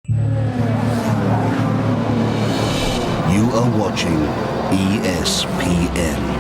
You are watching ESPN.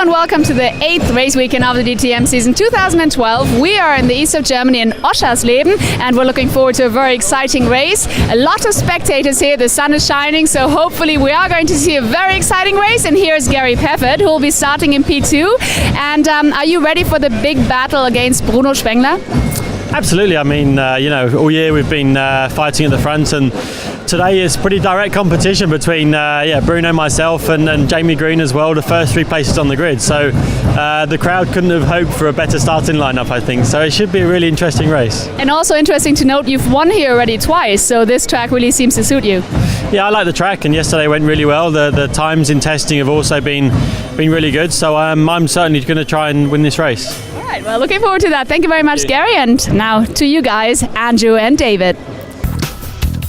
Welcome to the 8th race weekend of the DTM season 2012. We are in the east of Germany in Oschersleben and we're looking forward to a very exciting race. A lot of spectators here, the sun is shining, so hopefully we are going to see a very exciting race. And here's Gary Peffert, who will be starting in P2. And are you ready for the big battle against Bruno Spengler? Absolutely. I mean, all year we've been fighting at the front, and today is pretty direct competition between Bruno, myself, and Jamie Green as well, the first three places on the grid. So the crowd couldn't have hoped for a better starting lineup, I think. So it should be a really interesting race. And also interesting to note, you've won here already twice, so this track really seems to suit you. Yeah, I like the track, and yesterday went really well. The times in testing have also been really good. So I'm certainly going to try and win this race. All right, well, looking forward to that. Thank you very much, Gary. And now to you guys, Andrew and David.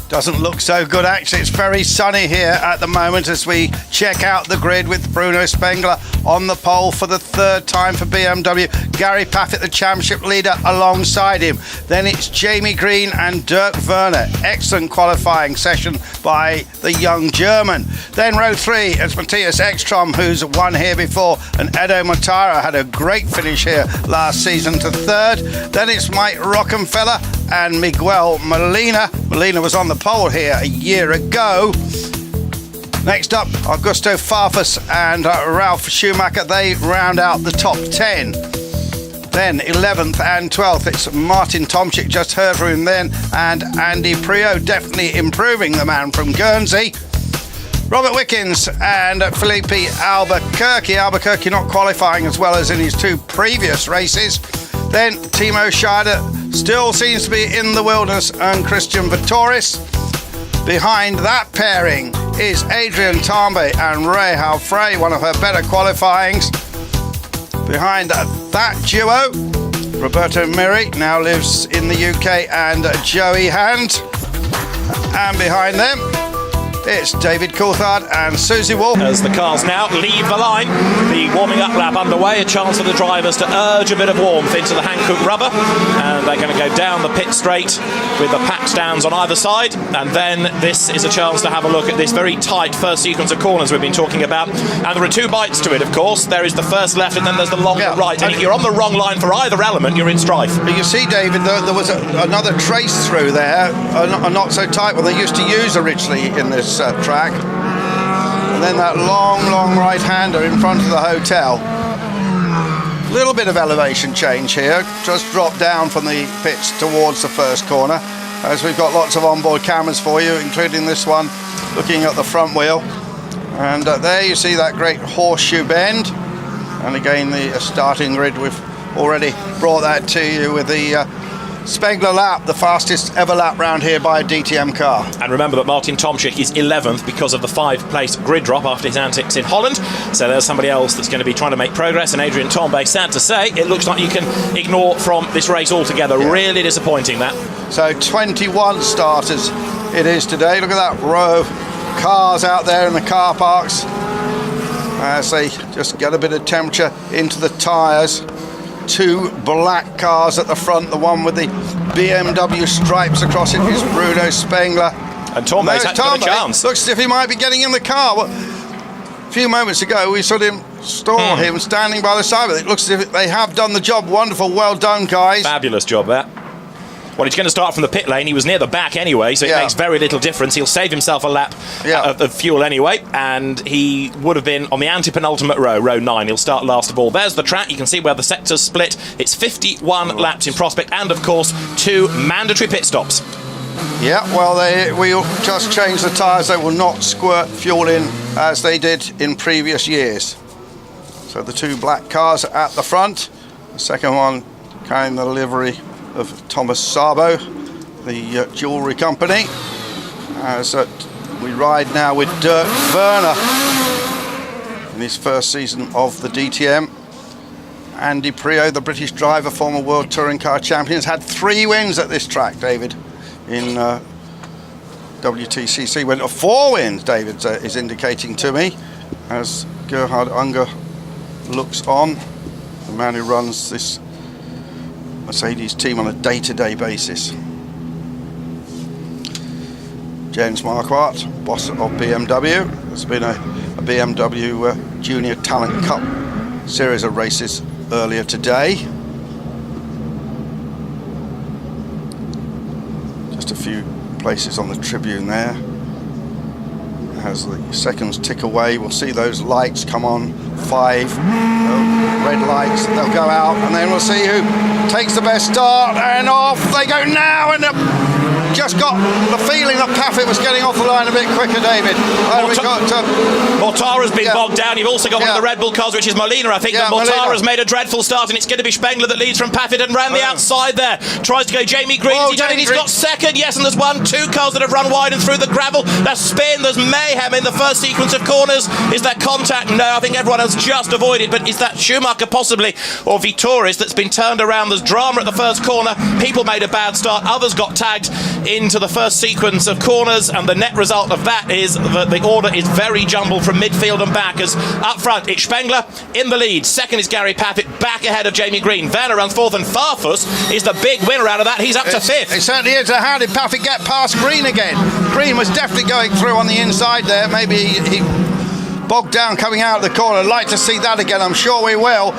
Doesn't look so good, actually. It's very sunny here at the moment as we check out the grid with Bruno Spengler on the pole for the third time for BMW. Gary Peffert, the championship leader, alongside him. Then it's Jamie Green and Dirk Werner. Excellent qualifying session by the young German. Then row 3, it's Matthias Ekstrom, who's won here before, and Edo Matara had a great finish here last season to third. Then it's Mike Rockenfeller and Miguel Molina. Molina was on the pole here a year ago. Next up, Augusto Farfus and Ralf Schumacher. They round out the top 10. Then 11th and 12th, it's Martin Tomczyk, just heard from him then, and Andy Priaulx, definitely improving, the man from Guernsey. Robert Wickens and Felipe Albuquerque. Albuquerque not qualifying as well as in his two previous races. Then Timo Scheider still seems to be in the wilderness, and Christian Vitoris. Behind that pairing is Adrian Tambe and Rahal Frey, one of her better qualifyings. Behind that duo, Roberto Miri now lives in the UK, and Joey Hand. And behind them, it's David Coulthard and Susie Wolf. As the cars now leave the line, the warming up lap underway, a chance for the drivers to urge a bit of warmth into the Hankook rubber, and they're going to go down the pit straight with the pack stands on either side, and then this is a chance to have a look at this very tight first sequence of corners we've been talking about, and there are two bites to it, of course. There is the first left and then there's the long right, and if you're on the wrong line for either element, you're in strife. You see, David, there was another trace through there, a not so tight one they used to use originally in this track, and then that long right-hander in front of the hotel. Little bit of elevation change here, just drop down from the pits towards the first corner, as we've got lots of onboard cameras for you, including this one looking at the front wheel. And there you see that great horseshoe bend, and again the starting grid. We've already brought that to you with the Spengler lap, the fastest ever lap round here by a DTM car. And remember that Martin Tomczyk is 11th because of the 5-place grid drop after his antics in Holland. So there's somebody else that's going to be trying to make progress. And Adrian Tombe, sad to say, it looks like you can ignore from this race altogether. Yeah. Really disappointing, that. So 21 starters it is today. Look at that row of cars out there in the car parks. as they just get a bit of temperature into the tyres. 2 black cars at the front, the one with the BMW stripes across it is Bruno Spengler. And Tombay's had a chance. Looks as if he might be getting in the car. Well, a few moments ago we saw him him standing by the side, but it looks as if they have done the job. Wonderful, well done, guys. Fabulous job, that. Well, he's going to start from the pit lane. He was near the back anyway, so it makes very little difference. He'll save himself a lap of fuel anyway, and he would have been on the anti-penultimate row, row 9. He'll start last of all. There's the track. You can see where the sectors split. It's 51 laps in prospect, and of course 2 mandatory pit stops. Yeah, well, we'll just change the tyres. They will not squirt fuel in as they did in previous years. So the 2 black cars at the front. The second one carrying the livery of Thomas Sabo, the jewellery company. As we ride now with Dirk Werner in his first season of the DTM. Andy Prio, the British driver, former World Touring Car Champion, has had 3 wins at this track, David, in WTCC. Went to 4 wins, David is indicating to me, as Gerhard Unger looks on, the man who runs this Mercedes team on a day-to-day basis. Jens Marquardt, boss of BMW. There's been a BMW Junior Talent Cup series of races earlier today. Just a few places on the tribune there. As the seconds tick away, we'll see those lights come on. 5 red lights, they'll go out, and then we'll see who takes the best start, and off they go now, and just got the feeling that Paffett was getting off the line a bit quicker, David. Mortara's been bogged down. You've also got one of the Red Bull cars, which is Molina, I think. But Mortara's made a dreadful start, and it's going to be Spengler that leads from Paffett and ran the outside there. Tries to go Jamie Green. He's got second, yes, and there's 2 cars that have run wide and through the gravel. There's spin, there's mayhem in the first sequence of corners. Is that contact? No, I think everyone has just avoided, but is that Schumacher possibly, or Vitoris that's been turned around? There's drama at the first corner. People made a bad start, others got tagged into the first sequence of corners, and the net result of that is that the order is very jumbled from midfield and back, as up front it's Spengler in the lead, second is Gary Paffett, back ahead of Jamie Green. Werner runs 4th, and Farfus is the big winner out of that. He's up to 5th. It certainly is. How did Paffett get past Green again? Green was definitely going through on the inside there. Maybe he bogged down coming out of the corner. I'd like to see that again. I'm sure we will.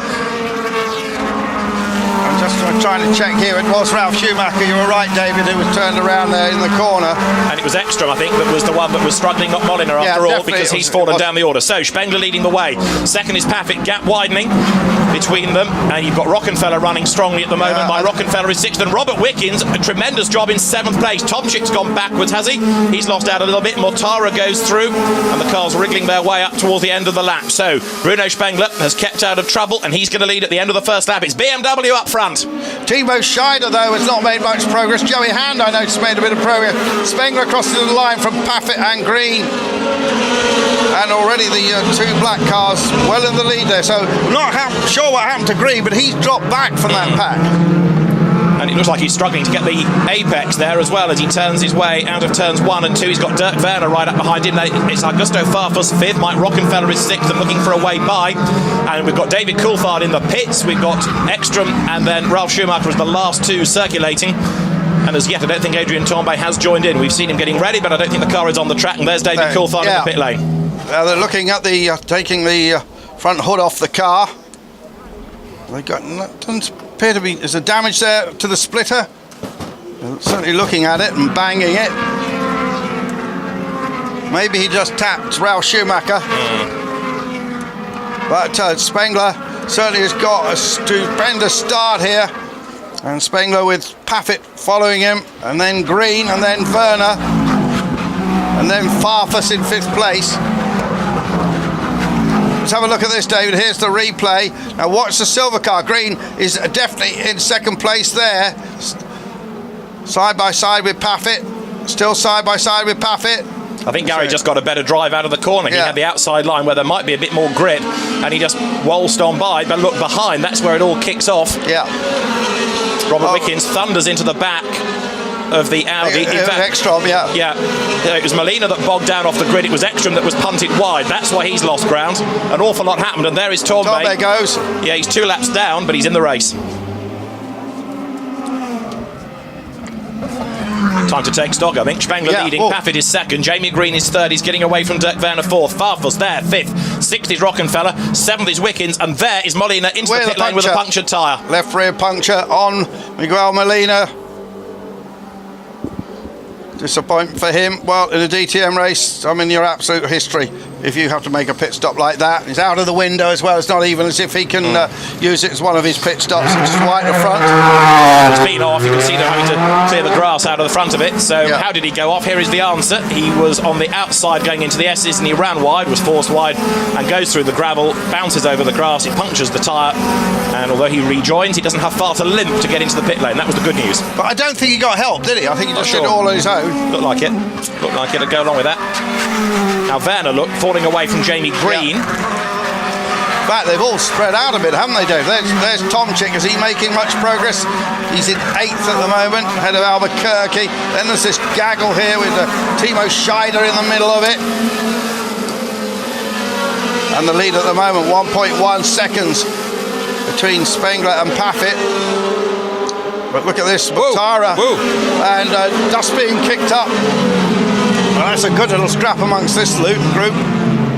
I'm just trying to check here. It was Ralf Schumacher, you were right, David, who was turned around there in the corner. And it was Ekstrom, I think, that was the one that was struggling, not Molina after all, because he's fallen down the order. So Spengler leading the way. Second is Paffett, gap widening between them. And you've got Rockenfeller running strongly at the moment. Rockenfeller is 6th, and Robert Wickens, a tremendous job in 7th place. Tomczyk's gone backwards, has he? He's lost out a little bit. Mortara goes through, and the cars wriggling their way up towards the end of the lap. So Bruno Spengler has kept out of trouble, and he's going to lead at the end of the first lap. It's BMW up front. Timo Scheider, though, has not made much progress. Joey Hand, I noticed, made a bit of progress. Spengler crosses the line from Paffett and Green. And already the 2 black cars well in the lead there. So not sure what happened to Green, but he's dropped back from that pack. And it looks like he's struggling to get the apex there as well as he turns his way out of turns 1 and 2. He's got Dirk Werner right up behind him. It's Augusto Farfus 5th. Mike Rockenfeller is 6th and looking for a way by. And we've got David Coulthard in the pits. We've got Ekstrom and then Ralf Schumacher as the last 2 circulating. And as yet, I don't think Adrian Tombay has joined in. We've seen him getting ready, but I don't think the car is on the track. And there's David Coulthard in the pit lane. They're looking at the taking the front hood off the car. They got doesn't appear to be. Is there damage there to the splitter? They're certainly looking at it and banging it. Maybe he just tapped Ralf Schumacher. But Spengler certainly has got a stupendous start here. And Spengler with Paffett following him, and then Green, and then Werner, and then Farfus in 5th place. Let's have a look at this, David. Here's the replay. Now watch the silver car. Green is definitely in 2nd place there. Side by side with Paffett. Still side by side with Paffett. I think Gary just got a better drive out of the corner. He had the outside line where there might be a bit more grip, and he just waltzed on by. But look behind, that's where it all kicks off. Yeah. Robert Wickens thunders into the back of the Audi. In fact, Ekstrom, yeah. Yeah, it was Molina that bogged down off the grid. It was Ekstrom that was punted wide. That's why he's lost ground. An awful lot happened, and there is Torbe. Torbe goes. Yeah, he's 2 laps down, but he's in the race. Time to take stock, I think. Spengler leading, Paffett is second, Jamie Green is third, he's getting away from Dirk Werner fourth, Farfus there, fifth, sixth is Rockenfeller, seventh is Wickens, and there is Molina into the pit lane with a punctured tyre. Left rear puncture on Miguel Molina. Disappointment for him. Well, in a DTM race, I mean, your absolute history. If you have to make a pit stop like that, he's out of the window as well. It's not even as if he can use it as one of his pit stops. It's just right at front. It's been off. You can see they're having to clear the grass out of the front of it. So how did he go off? Here is the answer. He was on the outside going into the S's, and he ran wide, was forced wide, and goes through the gravel, bounces over the grass, it punctures the tyre, and although he rejoins, he doesn't have far to limp to get into the pit lane. That was the good news. But I don't think he got help, did he? I think he just did it all on his own. Looked like it. Looked like it to go along with that. Now Werner, falling away from Jamie Green. In fact, they've all spread out a bit, haven't they, Dave? There's Tomczyk. Is he making much progress? He's in 8th at the moment, ahead of Albuquerque. Then there's this gaggle here with Timo Scheider in the middle of it. And the lead at the moment, 1.1 seconds between Spengler and Paffett. But look at this, Mortara, and dust being kicked up. Well, that's a good little scrap amongst this Luton group.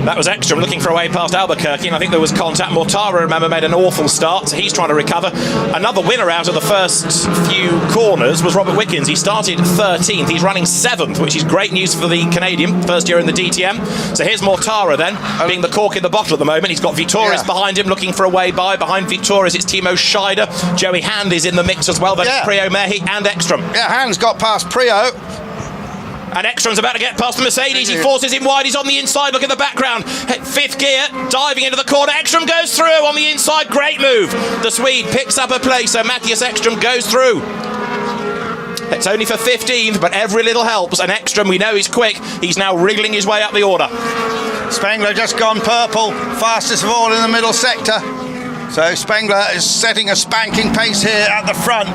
That was Ekstrom looking for a way past Albuquerque, and I think there was contact. Mortara, remember, made an awful start, so he's trying to recover. Another winner out of the first few corners was Robert Wickens. He started 13th. He's running 7th, which is great news for the Canadian, first year in the DTM. So here's Mortara then, being the cork in the bottle at the moment. He's got Vitoris behind him, looking for a way by. Behind Vitoris, it's Timo Scheider. Joey Hand is in the mix as well. Then it's Prio Mehi and Ekstrom. Yeah, Hand's got past Prio. And Ekstrom's about to get past the Mercedes. He forces him wide. He's on the inside. Look at the background. 5th gear, diving into the corner. Ekstrom goes through on the inside. Great move. The Swede picks up a place, so Matthias Ekstrom goes through. It's only for 15th, but every little helps. And Ekstrom, we know he's quick. He's now wriggling his way up the order. Spengler just gone purple. Fastest of all in the middle sector. So Spengler is setting a spanking pace here at the front.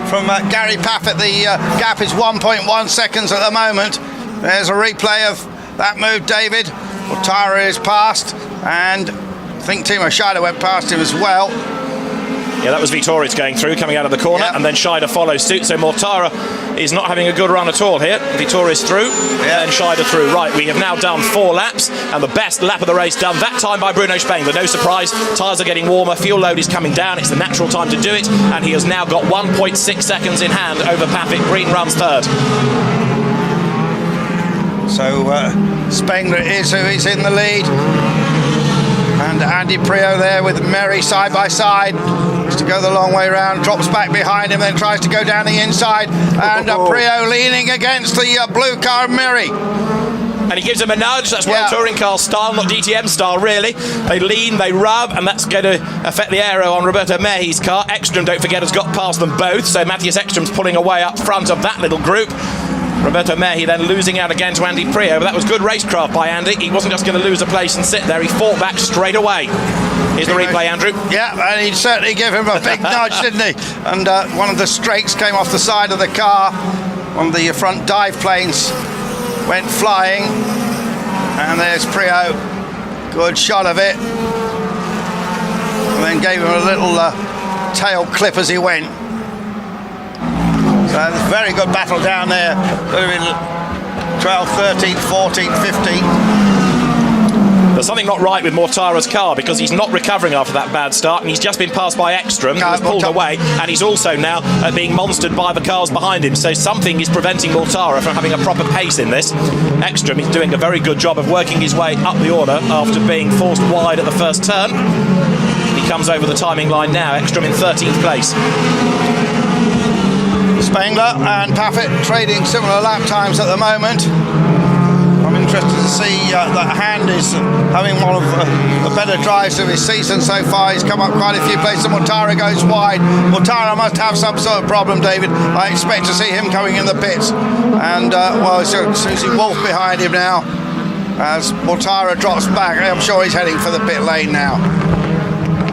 From Gary Paffett, the gap is 1.1 seconds at the moment. There's a replay of that move, David. Mortara is past, and I think Timo Scheider went past him as well. Yeah, that was Vitoris going through, coming out of the corner, and then Scheider follows suit. So Mortara is not having a good run at all here. Vitoris through, and Scheider through. Right, we have now done 4 laps, and the best lap of the race done that time by Bruno Spengler. No surprise, tyres are getting warmer, fuel load is coming down. It's the natural time to do it, and he has now got 1.6 seconds in hand over Paffett. Green runs third. So Spengler is who is in the lead. And Andy Prio there with Merry side by side. To go the long way round, drops back behind him, then tries to go down the inside, and Prio leaning against the blue car, Merry. And he gives him a nudge. That's World Touring Car style, not DTM style, really. They lean, they rub, and that's going to affect the aero on Roberto Mehi's car. Ekstrom, don't forget, has got past them both, so Matthias Ekstrom's pulling away up front of that little group. Roberto Mehi then losing out again to Andy Prio, but that was good racecraft by Andy. He wasn't just going to lose a place and sit there, he fought back straight away. Here's the replay, Andrew. Yeah, and he'd certainly give him a big nudge, didn't he? And one of the strakes came off the side of the car. One of the front dive planes went flying. And there's Prio. Good shot of it. And then gave him a little tail clip as he went. So very good battle down there. 12th, 13th, 14th, 15th. There's something not right with Mortara's car because he's not recovering after that bad start, and he's just been passed by Ekstrom, who was pulled away, and he's also now being monstered by the cars behind him. So something is preventing Mortara from having a proper pace in this. Ekstrom is doing a very good job of working his way up the order after being forced wide at the first turn. He comes over the timing line now. Ekstrom in 13th place. Spengler and Paffett trading similar lap times at the moment. I'm interested to see that Hand is having one of the better drives of his season so far. He's come up quite a few places. Mortara goes wide. Mortara must have some sort of problem, David. I expect to see him coming in the pits. And, well, Susie Wolf behind him now. As Mortara drops back, I'm sure he's heading for the pit lane now.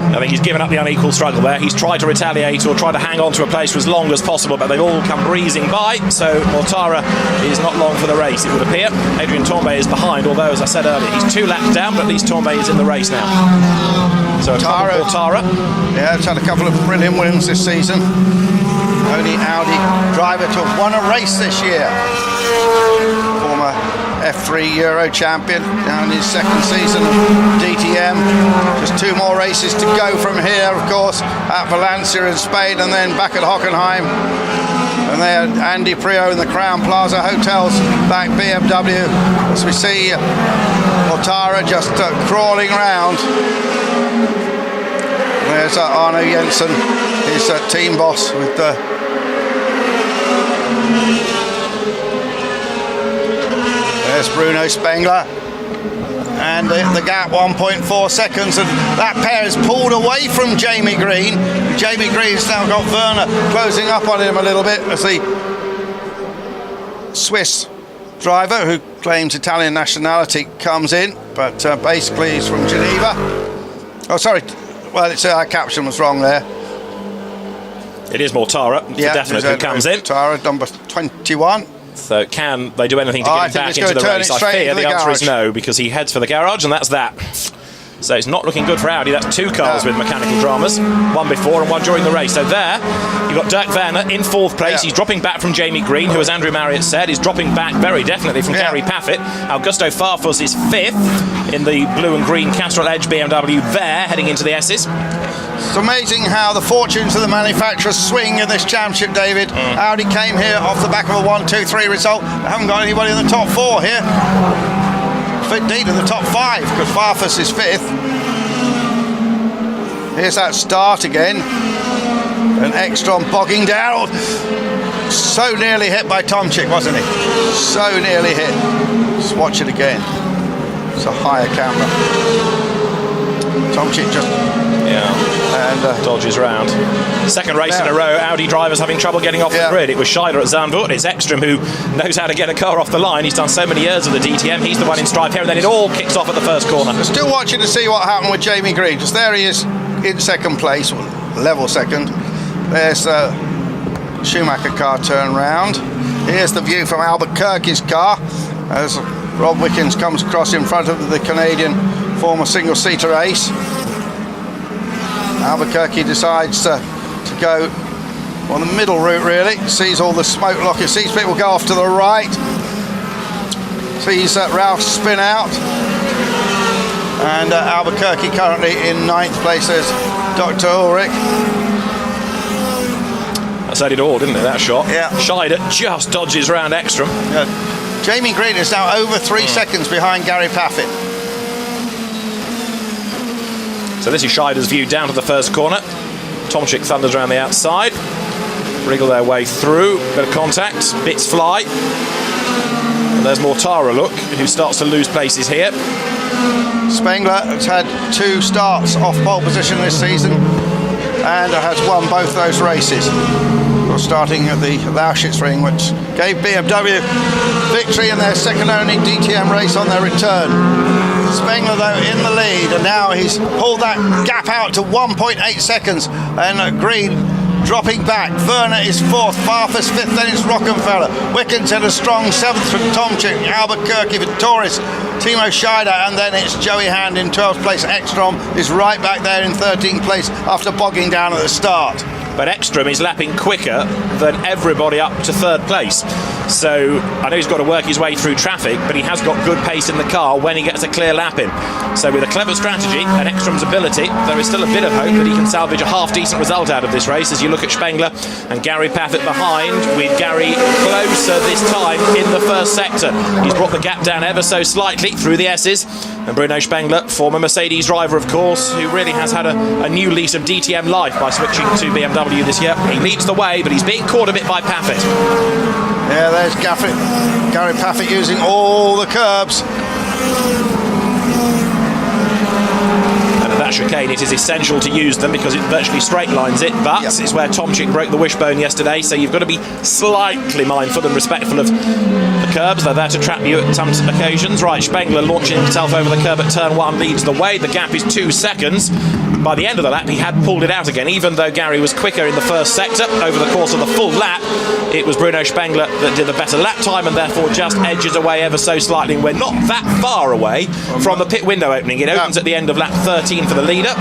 I think he's given up the unequal struggle there. He's tried to retaliate or try to hang on to a place for as long as possible, but they've all come breezing by, so Mortara is not long for the race, it would appear. Adrian Tombay is behind, although, as I said earlier, he's 2 laps down, but at least Tombay is in the race now. So Mortara. Yeah, he's had a couple of brilliant wins this season. Only Audi driver to have won a race this year. Former F3 Euro champion, now in his 2nd season of DTM. Just 2 more races to go from here, of course, at Valencia in Spain, and then back at Hockenheim. And there, Andy Prio in the Crown Plaza Hotels, back BMW. As we see Mortara just crawling round. There's Arno Jensen, his team boss, with the there's Bruno Spengler, and the gap 1.4 seconds, and that pair is pulled away from Jamie Green. Jamie Green's now got Werner closing up on him a little bit as the Swiss driver, who claims Italian nationality, comes in, but basically he's from Geneva. Oh, sorry, well, it's our caption was wrong there. It is Mortara, yeah, for definite, who comes in. Mortara, number 21. So can they do anything to get him back into the race? I fear the answer is no, because he heads for the garage, and that's that. So it's not looking good for Audi. That's 2 cars with mechanical dramas, 1 before and 1 during the race. So there, you've got Dirk Werner in 4th place. Yeah. He's dropping back from Jamie Green, who, as Andrew Marriott said, is dropping back very definitely from Gary Paffett. Augusto Farfus is 5th in the blue and green Castrol Edge BMW there, heading into the S's. It's amazing how the fortunes of the manufacturers swing in this championship, David. Audi came here off the back of a 1-2-3 result. They haven't got anybody in the top 4 here. Indeed in the top 5, because Farfus is 5th. Here's that start again, and Ekstrom bogging down. So nearly hit by Tomczyk, wasn't he? So nearly hit. Just watch it again. It's a higher camera. Tomczyk just and dodges round. 2nd race in a row, Audi drivers having trouble getting off the grid. It was Scheider at Zandvoort. It's Ekstrom who knows how to get a car off the line. He's done so many years of the DTM. He's the one in strife here, and then it all kicks off at the first corner. We're still watching to see what happened with Jamie Green. Just there he is in 2nd place, level 2nd. There's the Schumacher car turn round. Here's the view from Albuquerque's car as Rob Wickens comes across in front of the Canadian former single-seater ace. Albuquerque decides to go on the middle route, really. Sees all the smoke lockers, sees people go off to the right. Sees Ralph spin out. And Albuquerque currently in 9th place. There's Dr. Ulrich. That said it all, didn't it, that shot? Yeah. Scheider just dodges round Ekstrom. Yeah. Jamie Green is now over 3 seconds behind Gary Paffett. So this is Scheider's view down to the first corner. Tomczyk thunders around the outside. Wriggle their way through. Bit of contact. Bits fly. And there's Mortara, look, who starts to lose places here. Spengler has had 2 starts off pole position this season and has won both those races. Starting at the Lausitz ring, which gave BMW victory in their 2nd only DTM race on their return. Spengler, though, in the lead, and now he's pulled that gap out to 1.8 seconds, and Green dropping back. Werner is 4th, Farfus 5th, then it's Rockenfeller. Wickens in a strong 7th from Tomczyk, Albuquerque, Vitoris, Timo Scheider, and then it's Joey Hand in 12th place. Ekstrom is right back there in 13th place after bogging down at the start. But Ekstrom is lapping quicker than everybody up to 3rd place. So I know he's got to work his way through traffic, but he has got good pace in the car when he gets a clear lap in. So with a clever strategy and Ekstrom's ability, there is still a bit of hope that he can salvage a half-decent result out of this race as you look at Spengler and Gary Paffett behind, with Gary closer this time in the first sector. He's brought the gap down ever so slightly through the S's. And Bruno Spengler, former Mercedes driver, of course, who really has had a new lease of DTM life by switching to BMW this year. He leads the way, but he's being caught a bit by Paffett. Yeah, there's Gary Paffett using all the curbs. And at that chicane, it is essential to use them because it virtually straight lines it, but it's where Tomczyk broke the wishbone yesterday, so you've got to be slightly mindful and respectful of the curbs. They're there to trap you at some occasions. Right, Spengler launching himself over the curb at turn 1 leads the way. The gap is 2 seconds. by the end of the lap, he had pulled it out again. Even though Gary was quicker in the first sector, over the course of the full lap, it was Bruno Spengler that did the better lap time and therefore just edges away ever so slightly. And we're not that far away from the pit window opening. It opens at the end of lap 13 for the leader.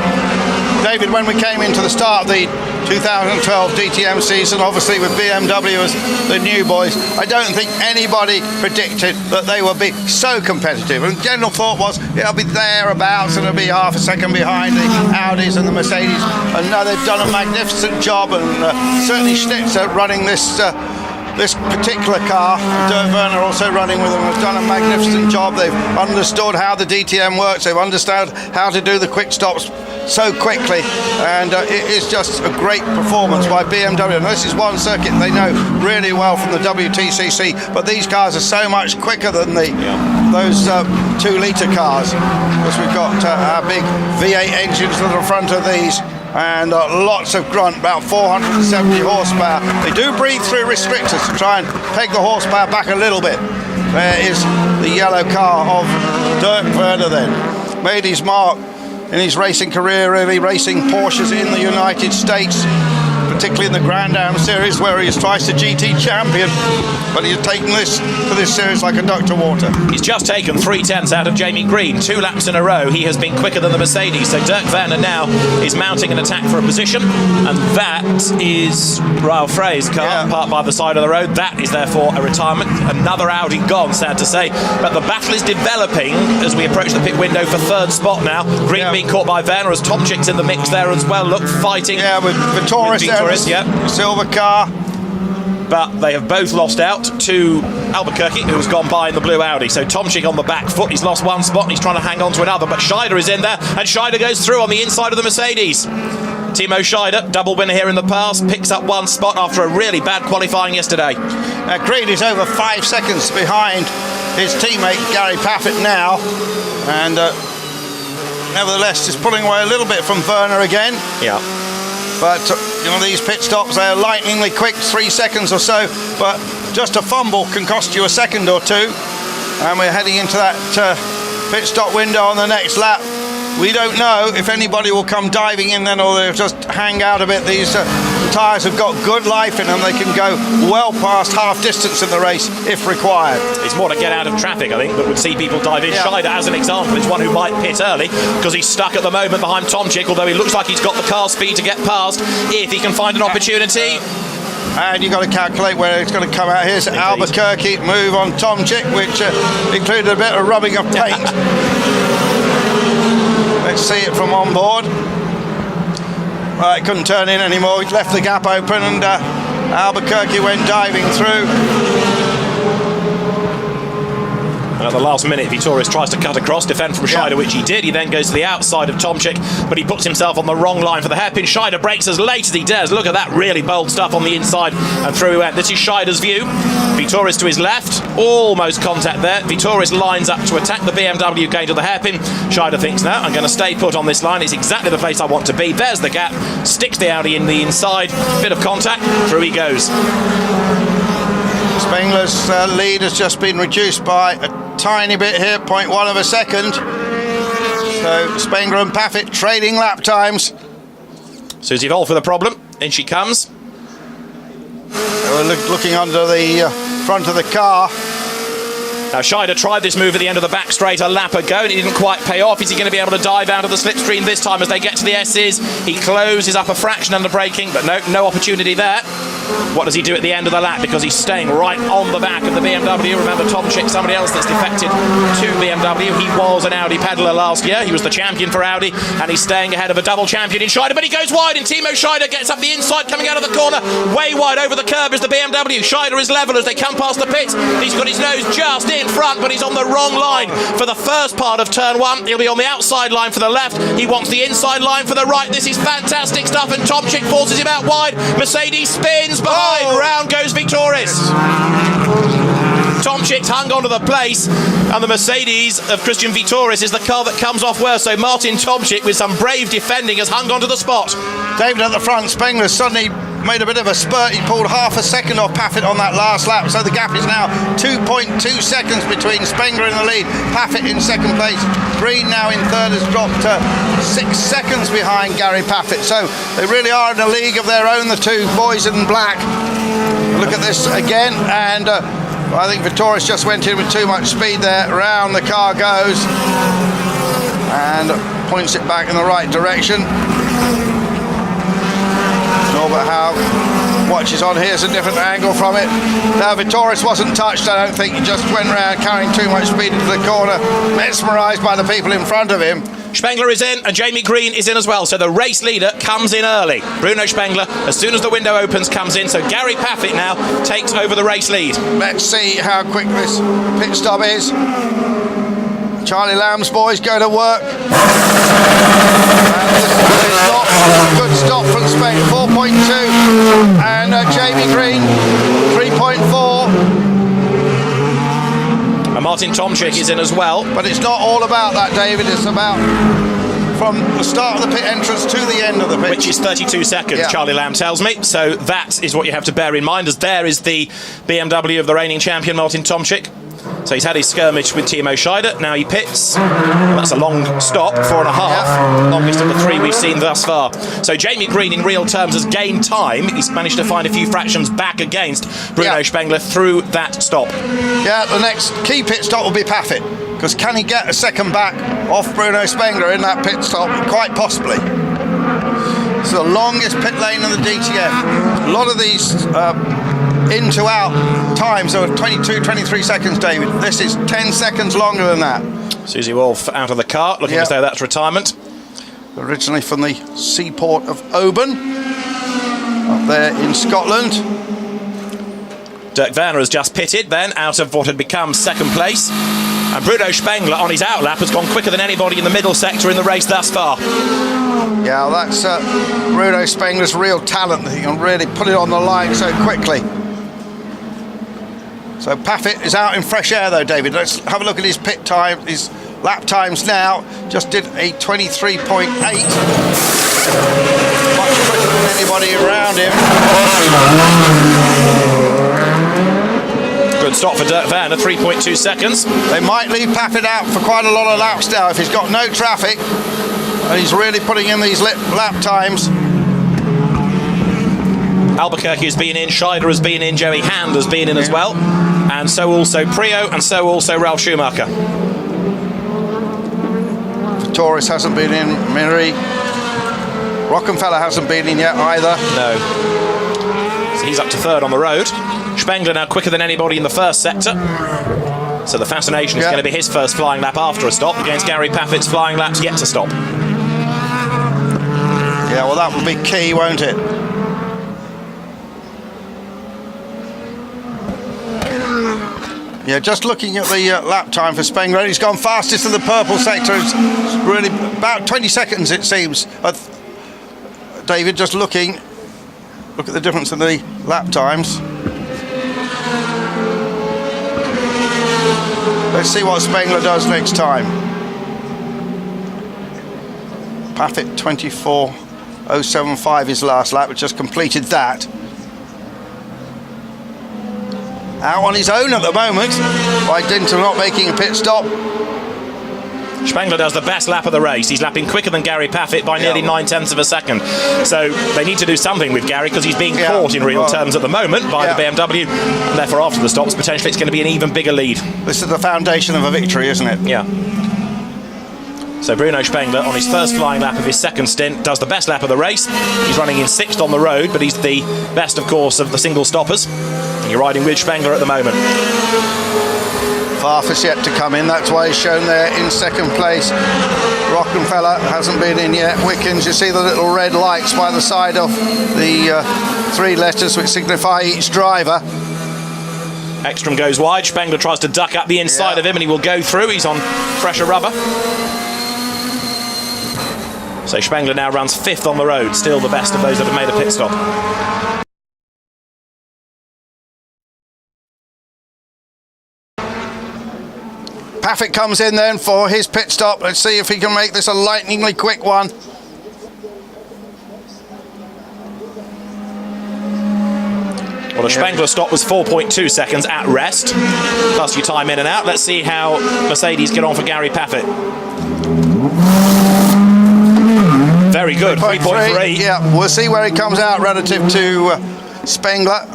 David, when we came into the start of the 2012 DTM season, obviously with BMW as the new boys, I don't think anybody predicted that they would be so competitive. And general thought was it'll be thereabouts and it'll be half a second behind the Audis and the Mercedes. And now they've done a magnificent job, and certainly Schnitzer running this particular car, Dirk Werner also running with them, have done a magnificent job. They've understood how the DTM works, they've understood how to do the quick stops so quickly, and it is just a great performance by BMW. And this is one circuit they know really well from the WTCC, but these cars are so much quicker than those 2-litre cars, because we've got our big V8 engines at the front of these, and lots of grunt, about 470 horsepower. They do breathe through restrictors to try and peg the horsepower back a little bit. There is the yellow car of Dirk Werner then. Made his mark in his racing career, really racing Porsches in the United States, particularly in the Grand Am series, where he is twice a GT champion, but he's taken this to this series like a duck to water. He's just taken 3/10 out of Jamie Green, 2 laps in a row. He has been quicker than the Mercedes, so Dirk Werner now is mounting an attack for a position, and that is Raul Frey's car parked by the side of the road. That is therefore a retirement. Another Audi gone, sad to say, but the battle is developing as we approach the pit window for 3rd spot now. Green being caught by Werner as Tomczyk's in the mix there as well. Look, fighting. Yeah, with Vitoris there, silver car. But they have both lost out to Albuquerque, who's gone by in the blue Audi. So Tomczyk on the back foot. He's lost one spot and he's trying to hang on to another. But Scheider is in there, and Scheider goes through on the inside of the Mercedes. Timo Scheider, double winner here in the past, picks up 1 spot after a really bad qualifying yesterday. Green is over 5 seconds behind his teammate Gary Paffett now, and nevertheless is pulling away a little bit from Werner again. Yeah. But you know, these pit stops, they are lightningly quick, 3 seconds or so, but just a fumble can cost you a second or two. And we're heading into that pit stop window on the next lap. We don't know if anybody will come diving in then, or they'll just hang out a bit. These tyres have got good life in them. They can go well past half distance in the race if required. It's more to get out of traffic, I think, that would see people dive in. Scheider, as an example, is one who might pit early because he's stuck at the moment behind Tomczyk, although he looks like he's got the car speed to get past if he can find an opportunity. And you've got to calculate where it's going to come out. Here's Albuquerque, move on Tomczyk, which included a bit of rubbing of paint. Let's see it from on board. Right, couldn't turn in anymore. He left the gap open, and Albuquerque went diving through. And at the last minute, Vitoris tries to cut across, defend from Scheider, which he did. He then goes to the outside of Tomczyk, but he puts himself on the wrong line for the hairpin. Scheider brakes as late as he dares. Look at that really bold stuff on the inside, and through he went. This is Scheider's view. Vitoris to his left, almost contact there. Vitoris lines up to attack the BMW going to the hairpin. Scheider thinks, no, I'm going to stay put on this line. It's exactly the place I want to be. There's the gap, sticks the Audi in the inside, bit of contact, through he goes. Spengler's lead has just been reduced by a tiny bit here, 0.1 of a second. So Spengler and Paffett trading lap times. Susie Wolf with a problem. In she comes. We're looking under the front of the car. Now Scheider tried this move at the end of the back straight a lap ago and it didn't quite pay off. Is he going to be able to dive out of the slipstream this time as they get to the S's? He closes up a fraction under braking, but no opportunity there. What does he do at the end of the lap? Because he's staying right on the back of the BMW. Remember Tomczyk, somebody else that's defected to BMW. He was an Audi peddler last year. He was the champion for Audi, and he's staying ahead of a double champion in Scheider, but he goes wide, and Timo Scheider gets up the inside, coming out of the corner. Way wide over the curb is the BMW. Scheider is level as they come past the pits. He's got his nose just in front, but he's on the wrong line for the first part of turn 1. He'll be on the outside line for the left. He wants the inside line for the right. This is fantastic stuff, and Tomczyk forces him out wide. Mercedes spins behind. Round goes Vitoris. Tomczyk's hung onto the place, and the Mercedes of Christian Vitoris is the car that comes off worse. So Martin Tomczyk, with some brave defending, has hung onto the spot. David at the front, Spengler suddenly made a bit of a spurt. He pulled half a second off Paffett on that last lap, so the gap is now 2.2 seconds between Spengler in the lead, Paffett in second place. Green now in third has dropped 6 seconds behind Gary Paffett, so they really are in a league of their own, the two boys in black. Look at this again, and I think Vittorius just went in with too much speed there. Round the car goes and points it back in the right direction. Norbert Haug watches on. Here's a different angle from it. Now Vittorius wasn't touched, I don't think. He just went around carrying too much speed into the corner, mesmerised by the people in front of him. Spengler is in and Jamie Green is in as well, so the race leader comes in early. Bruno Spengler, as soon as the window opens, comes in, so Gary Paffett now takes over the race lead. Let's see how quick this pit stop is. Charlie Lamb's boys go to work. And this is not a good stop from Spain, 4.2, and Jamie Green, 3.4. And Martin Tomczyk is in as well. But it's not all about that, David. It's about from the start of the pit entrance to the end of the pit. Which is 32 seconds, yeah. Charlie Lamb tells me. So that is what you have to bear in mind, as there is the BMW of the reigning champion, Martin Tomczyk. So he's had his skirmish with Timo Scheider. Now he pits. And that's a long stop, 4.5. Yeah. Longest of the 3 we've seen thus far. So Jamie Green, in real terms, has gained time. He's managed to find a few fractions back against Bruno Spengler through that stop. Yeah, the next key pit stop will be Paffett. Because can he get a second back off Bruno Spengler in that pit stop? Quite possibly. It's the longest pit lane in the DTM. A lot of these in to out times are 22, 23 seconds, David. This is 10 seconds longer than that. Susie Wolf out of the car, looking as though that's retirement. Originally from the seaport of Oban, up there in Scotland. Dirk Werner has just pitted then, out of what had become second place. And Bruno Spengler on his outlap has gone quicker than anybody in the middle sector in the race thus far. Yeah, well, that's Bruno Spengler's real talent, that he can really put it on the line so quickly. So Paffett is out in fresh air though, David. Let's have a look at his pit time, his lap times now. Just did a 23.8. Much quicker than anybody around him. Good stop for Dirk Werner, 3.2 seconds. They might leave Paffett out for quite a lot of laps now if he's got no traffic and he's really putting in these lap times. Albuquerque has been in, Scheider has been in, Joey Hand has been in as well, and so also Prio, and so also Ralf Schumacher. Torres hasn't been in, Miri. Rockenfeller hasn't been in yet either. No. So he's up to third on the road. Spengler now quicker than anybody in the first sector. So the fascination is going to be his first flying lap after a stop against Gary Paffett's flying laps yet to stop. Yeah, well, that will be key, won't it? Yeah, just looking at the lap time for Spengler, he's gone fastest in the purple sector. It's really about 20 seconds, it seems. David, just look at the difference in the lap times. Let's see what Spengler does next time. Paffett 24.075 his last lap, which just completed that. Out on his own at the moment, by dint of not making a pit stop. Spengler does the best lap of the race. He's lapping quicker than Gary Paffett by nearly 9/10 of a second. So they need to do something with Gary, because he's being caught in real terms at the moment by the BMW. And therefore, after the stops, potentially it's going to be an even bigger lead. This is the foundation of a victory, isn't it? Yeah. So Bruno Spengler, on his first flying lap of his second stint, does the best lap of the race. He's running in 6th on the road, but he's the best, of course, of the single stoppers. And you're riding with Spengler at the moment. Farfus yet to come in, that's why he's shown there in second place. Rockenfeller hasn't been in yet. Wickens, you see the little red lights by the side of the 3 letters which signify each driver. Ekstrom goes wide. Spengler tries to duck up the inside of him, and he will go through. He's on fresher rubber. So Spengler now runs 5th on the road, still the best of those that have made a pit stop. Paffett comes in then for his pit stop. Let's see if he can make this a lightningly quick one. Well, the Spengler stop was 4.2 seconds at rest, plus you time in and out. Let's see how Mercedes get on for Gary Paffett. Very good, 3.3. Yeah, we'll see where he comes out relative to Spengler.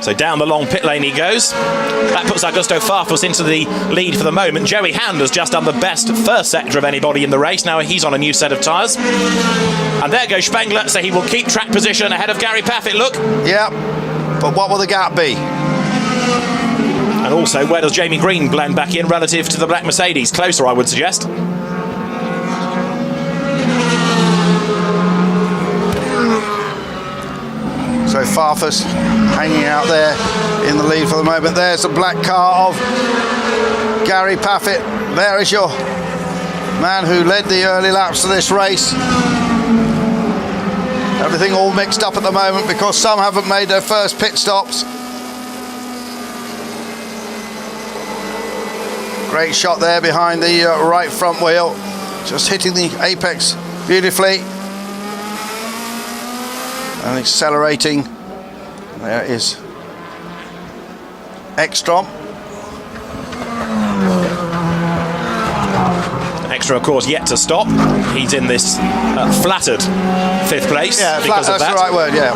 So down the long pit lane he goes. That puts Augusto Farfus into the lead for the moment. Joey Hand has just done the best first sector of anybody in the race. Now he's on a new set of tyres. And there goes Spengler, so he will keep track position ahead of Gary Paffett, look. Yeah, but what will the gap be? And also, where does Jamie Green blend back in relative to the black Mercedes? Closer, I would suggest. So Farfus hanging out there in the lead for the moment. There's the black car of Gary Paffett. There is your man who led the early laps of this race. Everything all mixed up at the moment because some haven't made their first pit stops. Great shot there behind the right front wheel. Just hitting the apex beautifully. And accelerating. There is Ekstrom. Extra, of course, yet to stop. He's in this flattered 5th place. Yeah, because of that's that. the right word, yeah.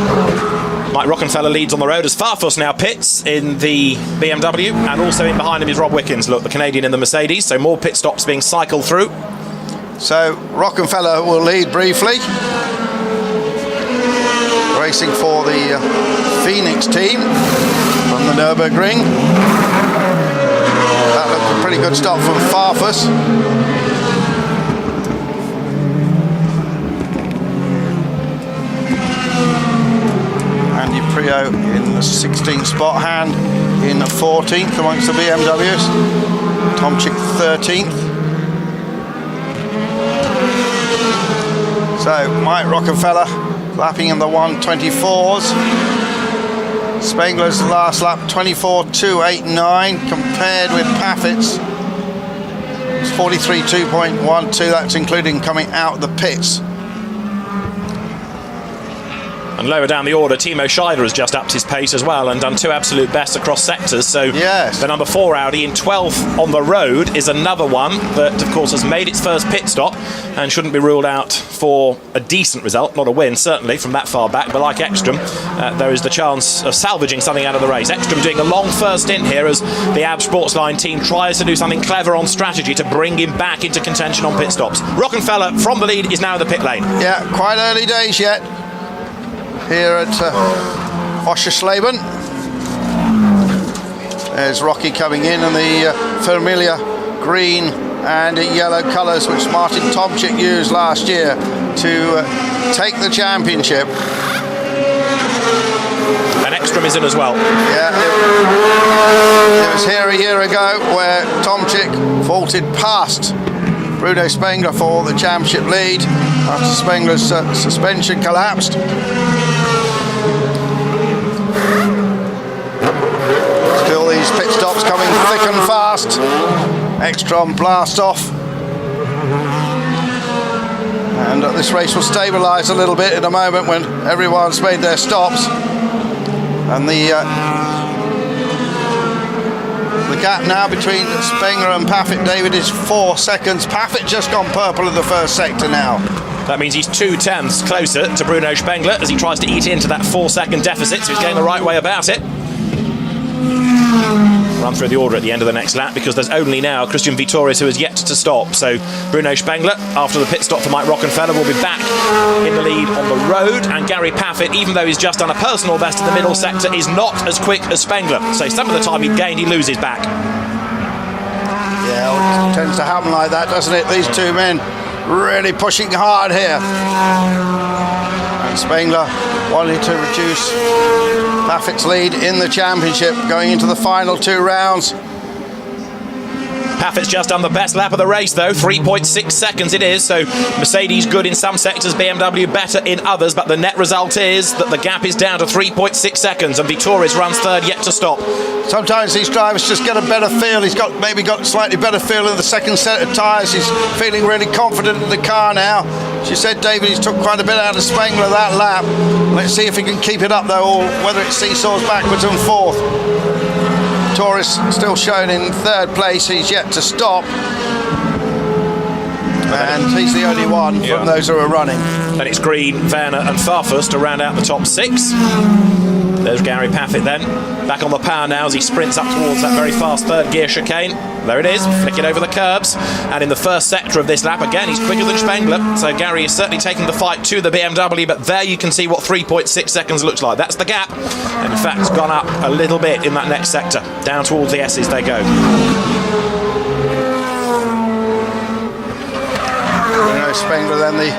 Mike Rockenfeller leads on the road as Farfus now pits in the BMW, and also in behind him is Rob Wickens, look, the Canadian in the Mercedes, so more pit stops being cycled through. So Rockenfeller will lead briefly. Racing for the Phoenix team from the Nürburgring. That looked a pretty good stop from Farfus. Andy Prio in the 16th spot, Hand in 14th amongst the BMWs. Tomczyk 13th. So Mike Rockenfeller lapping in the 1:24s. Spengler's last lap 24.289 compared with Paffett's. It's 43.212. That's including coming out the pits. And lower down the order, Timo Scheider has just upped his pace as well and done 2 absolute bests across sectors. So yes. The number 4 Audi in 12th on the road is another one that, of course, has made its first pit stop and shouldn't be ruled out for a decent result, not a win, certainly, from that far back. But like Ekstrom, there is the chance of salvaging something out of the race. Ekstrom doing a long first stint here as the AB Sportsline team tries to do something clever on strategy to bring him back into contention on pit stops. Rockenfeller from the lead is now in the pit lane. Yeah, quite early days yet here at Oschersleben. There's Rocky coming in, and the familiar green and yellow colours which Martin Tomczyk used last year to take the championship. And Ekstrom is in as well. Yeah, it was here a year ago where Tomczyk vaulted past Bruno Spengler for the championship lead after Spengler's suspension collapsed. Still these pit stops coming thick and fast. Ekstrom blast off. And this race will stabilise a little bit in a moment when everyone's made their stops. And the gap now between Spengler and Paffett, David, is 4 seconds. Paffett just gone purple in the first sector now. That means he's 2/10 closer to Bruno Spengler as he tries to eat into that 4-second deficit, so he's going the right way about it. Run through the order at the end of the next lap because there's only now Christian Vittorius who has yet to stop. So Bruno Spengler, after the pit stop for Mike Rockenfeller, will be back in the lead on the road, and Gary Paffett, even though he's just done a personal best in the middle sector, is not as quick as Spengler. So some of the time he'd gained, he loses back. Yeah, well, it tends to happen like that, doesn't it? These two men really pushing hard here. And Spengler wanting to reduce Paffett's lead in the championship going into the final 2 rounds. Paffett's just done the best lap of the race, though. 3.6 seconds it is, so Mercedes good in some sectors, BMW better in others, but the net result is that the gap is down to 3.6 seconds, and Vitoris runs third, yet to stop. Sometimes these drivers just get a better feel. He's maybe got slightly better feel in the second set of tyres. He's feeling really confident in the car now. She said, David, he's took quite a bit out of Spengler that lap. Let's see if he can keep it up, though, or whether it seesaws backwards and forth. Torres still shown in third place. He's yet to stop. And he's the only one from those who are running. And it's Green, Werner and Farfus to round out the top 6. There's Gary Paffett then. Back on the power now as he sprints up towards that very fast third gear chicane. There it is, flicking over the curbs. And in the first sector of this lap, again, he's quicker than Spengler. So Gary is certainly taking the fight to the BMW, but there you can see what 3.6 seconds looks like. That's the gap. And in fact, it's gone up a little bit in that next sector. Down towards the S's they go. Spengler, then the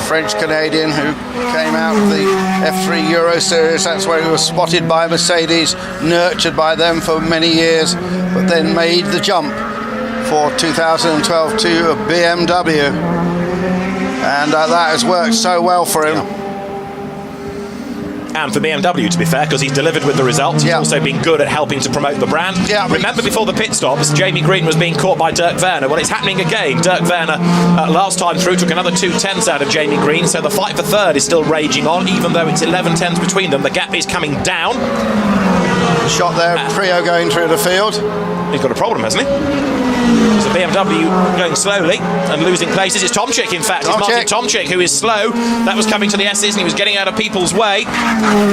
French-Canadian who came out of the F3 Euro Series. That's where he was spotted by Mercedes, nurtured by them for many years, but then made the jump for 2012 to a BMW. And that has worked so well for him. And for BMW, to be fair, because he's delivered with the results. He's also been good at helping to promote the brand. Remember before the pit stops, Jamie Green was being caught by Dirk Werner. Well, it's happening again. Dirk Werner, last time through, took another 2 tenths out of Jamie Green, so the fight for third is still raging on, even though it's 11 tenths between them. The gap is coming down. Shot there, Trio going through the field. He's got a problem, hasn't he? It's a BMW going slowly and losing places. It's Tomczyk, in fact. It's Martin Tomczyk who is slow. That was coming to the S's and he was getting out of people's way.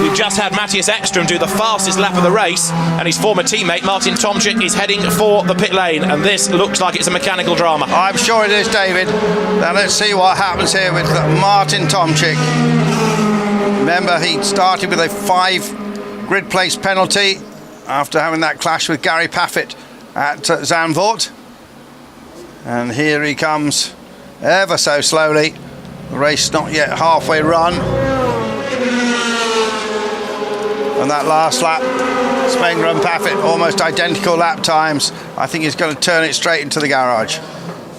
We've just had Matthias Ekström do the fastest lap of the race, and his former teammate Martin Tomczyk is heading for the pit lane, and this looks like it's a mechanical drama. I'm sure it is, David. Now let's see what happens here with Martin Tomczyk. Remember, he started with a 5 grid place penalty after having that clash with Gary Paffett at Zandvoort. And here he comes ever so slowly. The race not yet halfway run. And that last lap, Spengler and Paffett, almost identical lap times. I think he's going to turn it straight into the garage.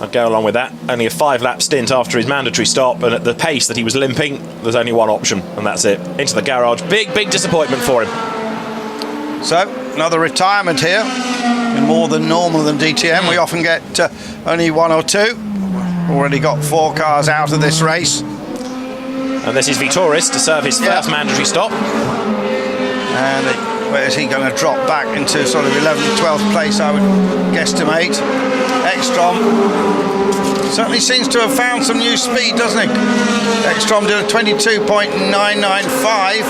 I'd go along with that. Only a 5-lap stint after his mandatory stop, and at the pace that he was limping, there's only one option, and that's it. Into the garage. Big, big disappointment for him. So, another retirement here. More than normal than DTM. We often get only 1 or 2. Already got 4 cars out of this race. And this is Vitoris to serve his first mandatory stop. And where is he going to drop back into sort of 11th, 12th place, I would guesstimate. Ekström certainly seems to have found some new speed, doesn't he? Ekström did a 22.995,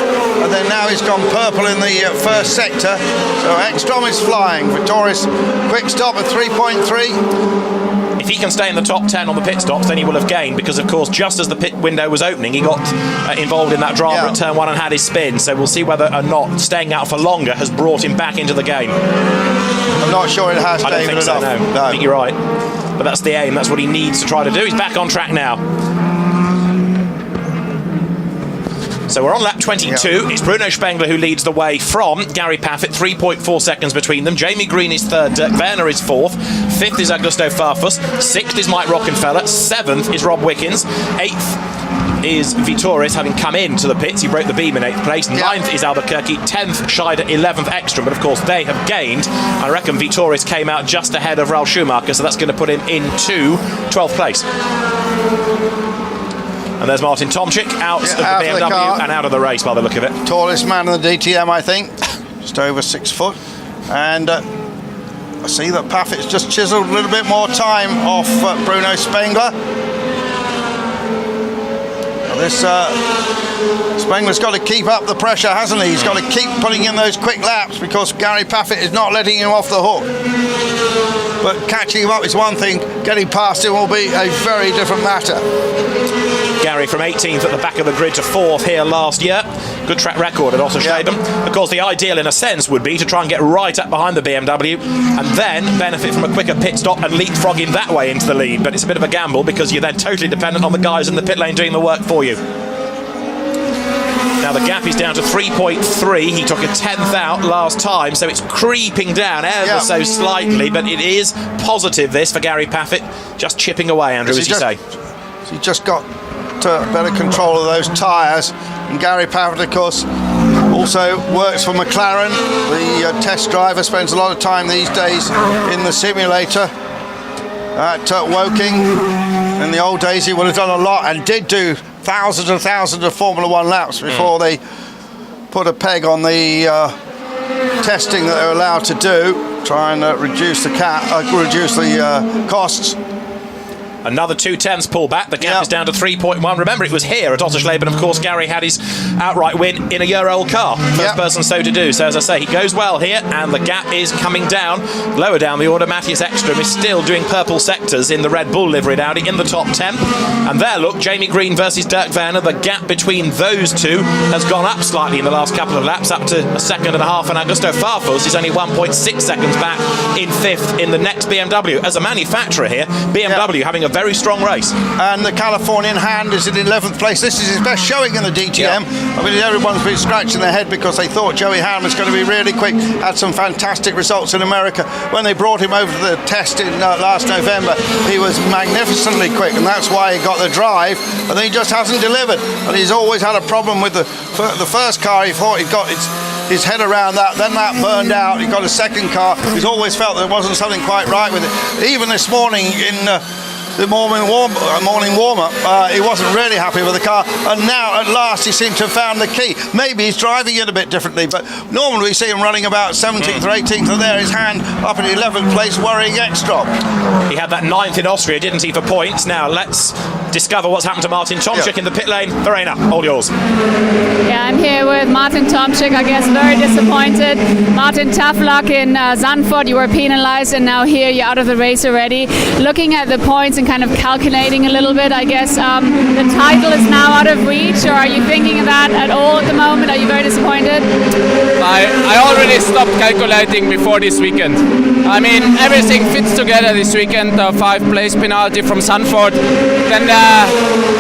and then now he's gone purple in the first sector. So Ekström is flying. Vitoris, quick stop at 3.3. If he can stay in the top 10 on the pit stops, then he will have gained, because of course just as the pit window was opening, he got involved in that drama at turn 1 and had his spin. So we'll see whether or not staying out for longer has brought him back into the game. I'm not sure it has, David. I don't think so, no. I think you're right. But that's the aim, that's what he needs to try to do. He's back on track now. So we're on lap 22. It's Bruno Spengler who leads the way from Gary Paffett, 3.4 seconds between them. Jamie Green is third, Dirk Werner is fourth, fifth is Augusto Farfus, sixth is Mike Rockenfeller, seventh is Rob Wickens, eighth is Vitoris, having come into the pits. He broke the beam in 8th place. 9th is Albuquerque, 10th Scheider, 11th Ekström, but of course they have gained. I reckon Vitoris came out just ahead of Ralf Schumacher, so that's going to put him into 12th place. And there's Martin Tomczyk out of the BMW and out of the race by the look of it. Tallest man in the DTM, I think, just over 6 foot. And I see that Paffett's just chiselled a little bit more time off Bruno Spengler. Spengler's got to keep up the pressure, hasn't he? He's got to keep putting in those quick laps because Gary Paffett is not letting him off the hook. But catching him up is one thing, getting past him will be a very different matter. Gary from 18th at the back of the grid to 4th here last year. Good track record at Oschersleben. Of course, the ideal in a sense would be to try and get right up behind the BMW and then benefit from a quicker pit stop and leapfrog him that way into the lead. But it's a bit of a gamble because you're then totally dependent on the guys in the pit lane doing the work for you. Now the gap is down to 3.3. He took a 10th out last time, so it's creeping down ever so slightly, but it is positive this for Gary Paffett, just chipping away, Andrew, as you say. He just got better control of those tyres, and Gary Paffett, of course, also works for McLaren. The test driver spends a lot of time these days in the simulator at Woking. In the old days he would have done a lot and did do thousands and thousands of Formula One laps before they put a peg on the testing that they're allowed to do, try and reduce the costs. Another 2/10 pullback. The gap is down to 3.1. Remember, it was here at Oschersleben. Of course, Gary had his outright win in a year-old car. First person so to do. So, as I say, he goes well here, and the gap is coming down. Lower down the order, Matthias Ekström is still doing purple sectors in the Red Bull liveried Audi in the top 10. And there, look, Jamie Green versus Dirk Werner. The gap between those two has gone up slightly in the last couple of laps, up to a second and a half. And Augusto Farfus is only 1.6 seconds back in 5th in the next BMW. As a manufacturer here, BMW having a very strong race. And the Californian hand is in 11th place. This is his best showing in the DTM. I mean, everyone's been scratching their head because they thought Joey Hand was going to be really quick. Had some fantastic results in America. When they brought him over to the test in last November, he was magnificently quick, and that's why he got the drive, and then he just hasn't delivered. And he's always had a problem with the first car. He thought he got his head around that, then that burned out. He got a second car. He's always felt there wasn't something quite right with it. Even this morning in the morning warm-up, he wasn't really happy with the car, and now at last he seemed to have found the key. Maybe he's driving it a bit differently, but normally we see him running about 17th or 18th, and there his hand up in 11th place worrying Ekström. He had that 9th in Austria, didn't he, for points? Now let's discover what's happened to Martin Tomczyk in the pit lane. Verena, all yours. Yeah, I'm here with Martin Tomczyk, I guess very disappointed. Martin, tough luck in Zandvoort, you were penalised, and now here you're out of the race already. Looking at the points and kind of calculating a little bit, I guess the title is now out of reach, or are you thinking of that at all at the moment? Are you very disappointed? I already stopped calculating before this weekend. I mean, everything fits together this weekend. The 5th-place penalty from Zandvoort, then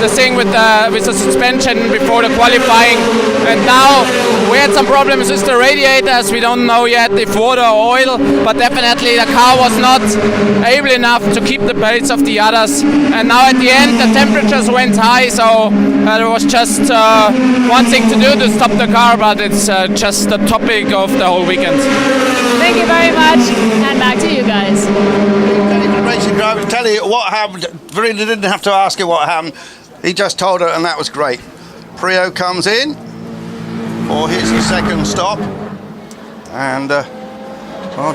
the thing with the suspension before the qualifying, and now we had some problems with the radiators. We don't know yet if water or oil, but definitely the car was not able enough to keep the pace of the others. And now at the end the temperatures went high, so there was just one thing to do to stop the car, but it's just the topic of the whole weekend. Thank you very much, and back to you guys. Racing driver, tell you what happened. Really didn't have to ask her what happened. He just told her, and that was great. Priaulx comes in for his second stop, and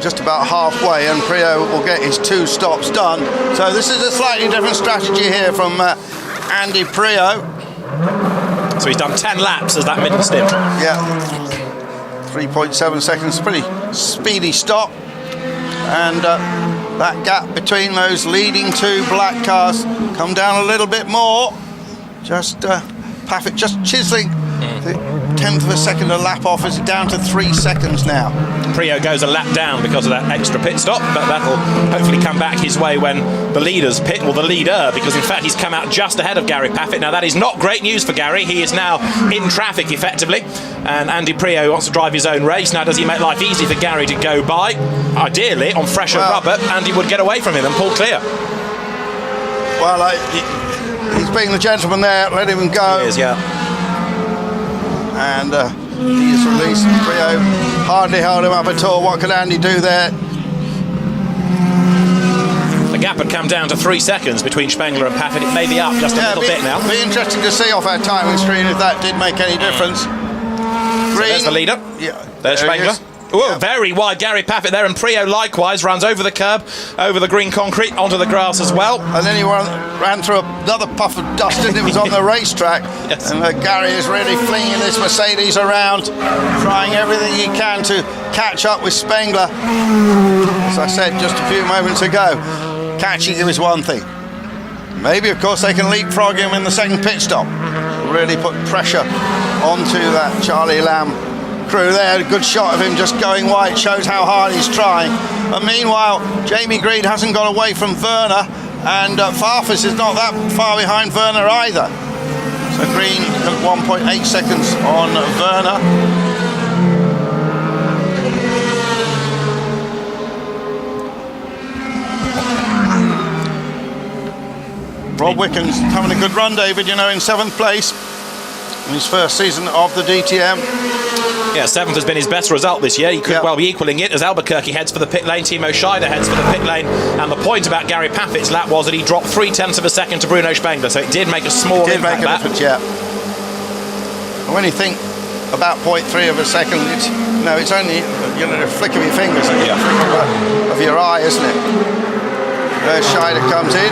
just about halfway, and Priaulx will get his 2 stops done. So this is a slightly different strategy here from Andy Priaulx. So he's done 10 laps as that middle stint. Yeah, 3.7 seconds, pretty speedy stop, and that gap between those leading 2 black cars come down a little bit more. Just Paffett just chiseling the 10th of a second a lap off. Is down to 3 seconds now. Priaulx goes a lap down because of that extra pit stop, but that'll hopefully come back his way when the leaders pit, well, the leader, because in fact he's come out just ahead of Gary Paffett. Now that is not great news for Gary. He is now in traffic effectively, and Andy Priaulx wants to drive his own race. Now does he make life easy for Gary to go by? Ideally, on fresher rubber, Andy would get away from him and pull clear. Well, he's being the gentleman there, let him go. He is, yeah. And he's released. Priaulx hardly held him up at all. What could Andy do there? The gap had come down to 3 seconds between Spengler and Paffett. It may be up just a little bit now. Be interesting to see off our timing screen if that did make any difference. So there's the leader. Yeah. There's Spengler. Oh, very wide Gary Paffett there, and Priaulx likewise runs over the curb, over the green concrete, onto the grass as well. And then he ran through another puff of dust, and it was on the racetrack. Yes. And Gary is really flinging this Mercedes around, trying everything he can to catch up with Spengler. As I said just a few moments ago, catching him is one thing. Maybe, of course, they can leapfrog him in the second pit stop. Really put pressure onto that Charlie Lamb crew there. A good shot of him just going wide, shows how hard he's trying. And meanwhile, Jamie Green hasn't got away from Werner, and Farfus is not that far behind Werner either. So Green 1.8 seconds on Werner. Rob Wicken's having a good run, David, you know, in 7th place in his first season of the DTM. Yeah, 7th has been his best result this year. He could well be equaling it as Albuquerque heads for the pit lane, Timo Scheider heads for the pit lane, and the point about Gary Paffett's lap was that he dropped 0.3 of a second to Bruno Spengler, so it did make a small impact. It did make a difference, yeah. And when you think about 0.3 of a second, it's, you know, it's only, you know, the flick of your fingers, a flick of your eye, isn't it? There Scheider comes in.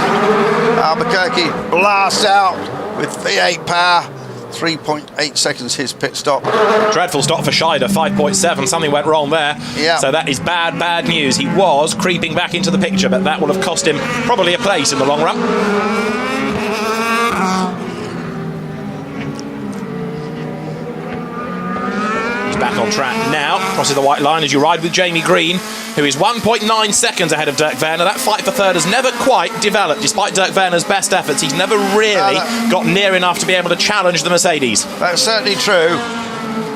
Albuquerque blasts out with V8 power. 3.8 seconds his pit stop. Dreadful stop for Scheider, 5.7. Something went wrong there. Yeah. So that is bad news. He was creeping back into the picture, but that will have cost him probably a place in the long run. He's back on track now, crosses the white line as you ride with Jamie Green, who is 1.9 seconds ahead of Dirk Werner. That fight for third has never quite developed. Despite Dirk Werner's best efforts, he's never really got near enough to be able to challenge the Mercedes. That's certainly true.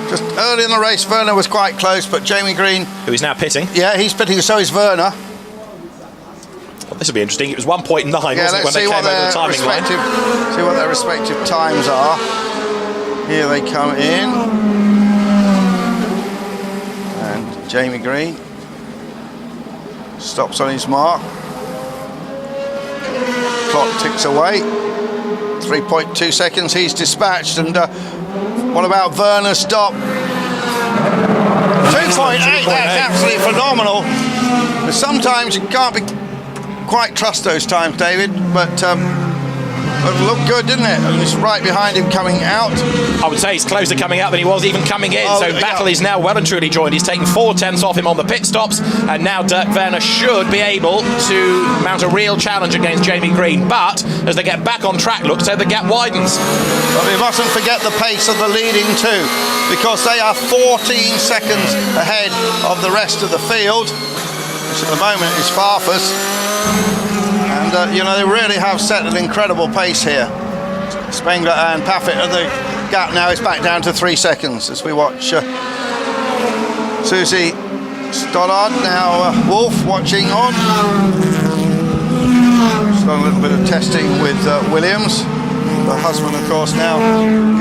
Just early in the race, Werner was quite close, but Jamie Green... who is now pitting. Yeah, he's pitting, so is Werner. Well, this will be interesting. It was 1.9, yeah, wasn't it, when they came over the timing line? See what their respective times are. Here they come in. And Jamie Green stops on his mark. Clock ticks away. 3.2 seconds he's dispatched. And what about Werner's stop? 2.8, that's absolutely phenomenal. But sometimes you can't quite trust those times, David, but it looked good, didn't it? And it's right behind him coming out. I would say he's closer coming out than he was even coming in. So battle is now well and truly joined. He's taken 4/10 off him on the pit stops, and now Dirk Werner should be able to mount a real challenge against Jamie Green. But as they get back on track, look, so the gap widens. But we mustn't forget the pace of the leading two, because they are 14 seconds ahead of the rest of the field, which at the moment is Farfus. And, you know, they really have set an incredible pace here. Spengler and Paffett, and the gap now is back down to 3 seconds as we watch Susie Stoddard, now Wolf, watching on. She's done a little bit of testing with Williams. The husband, of course, now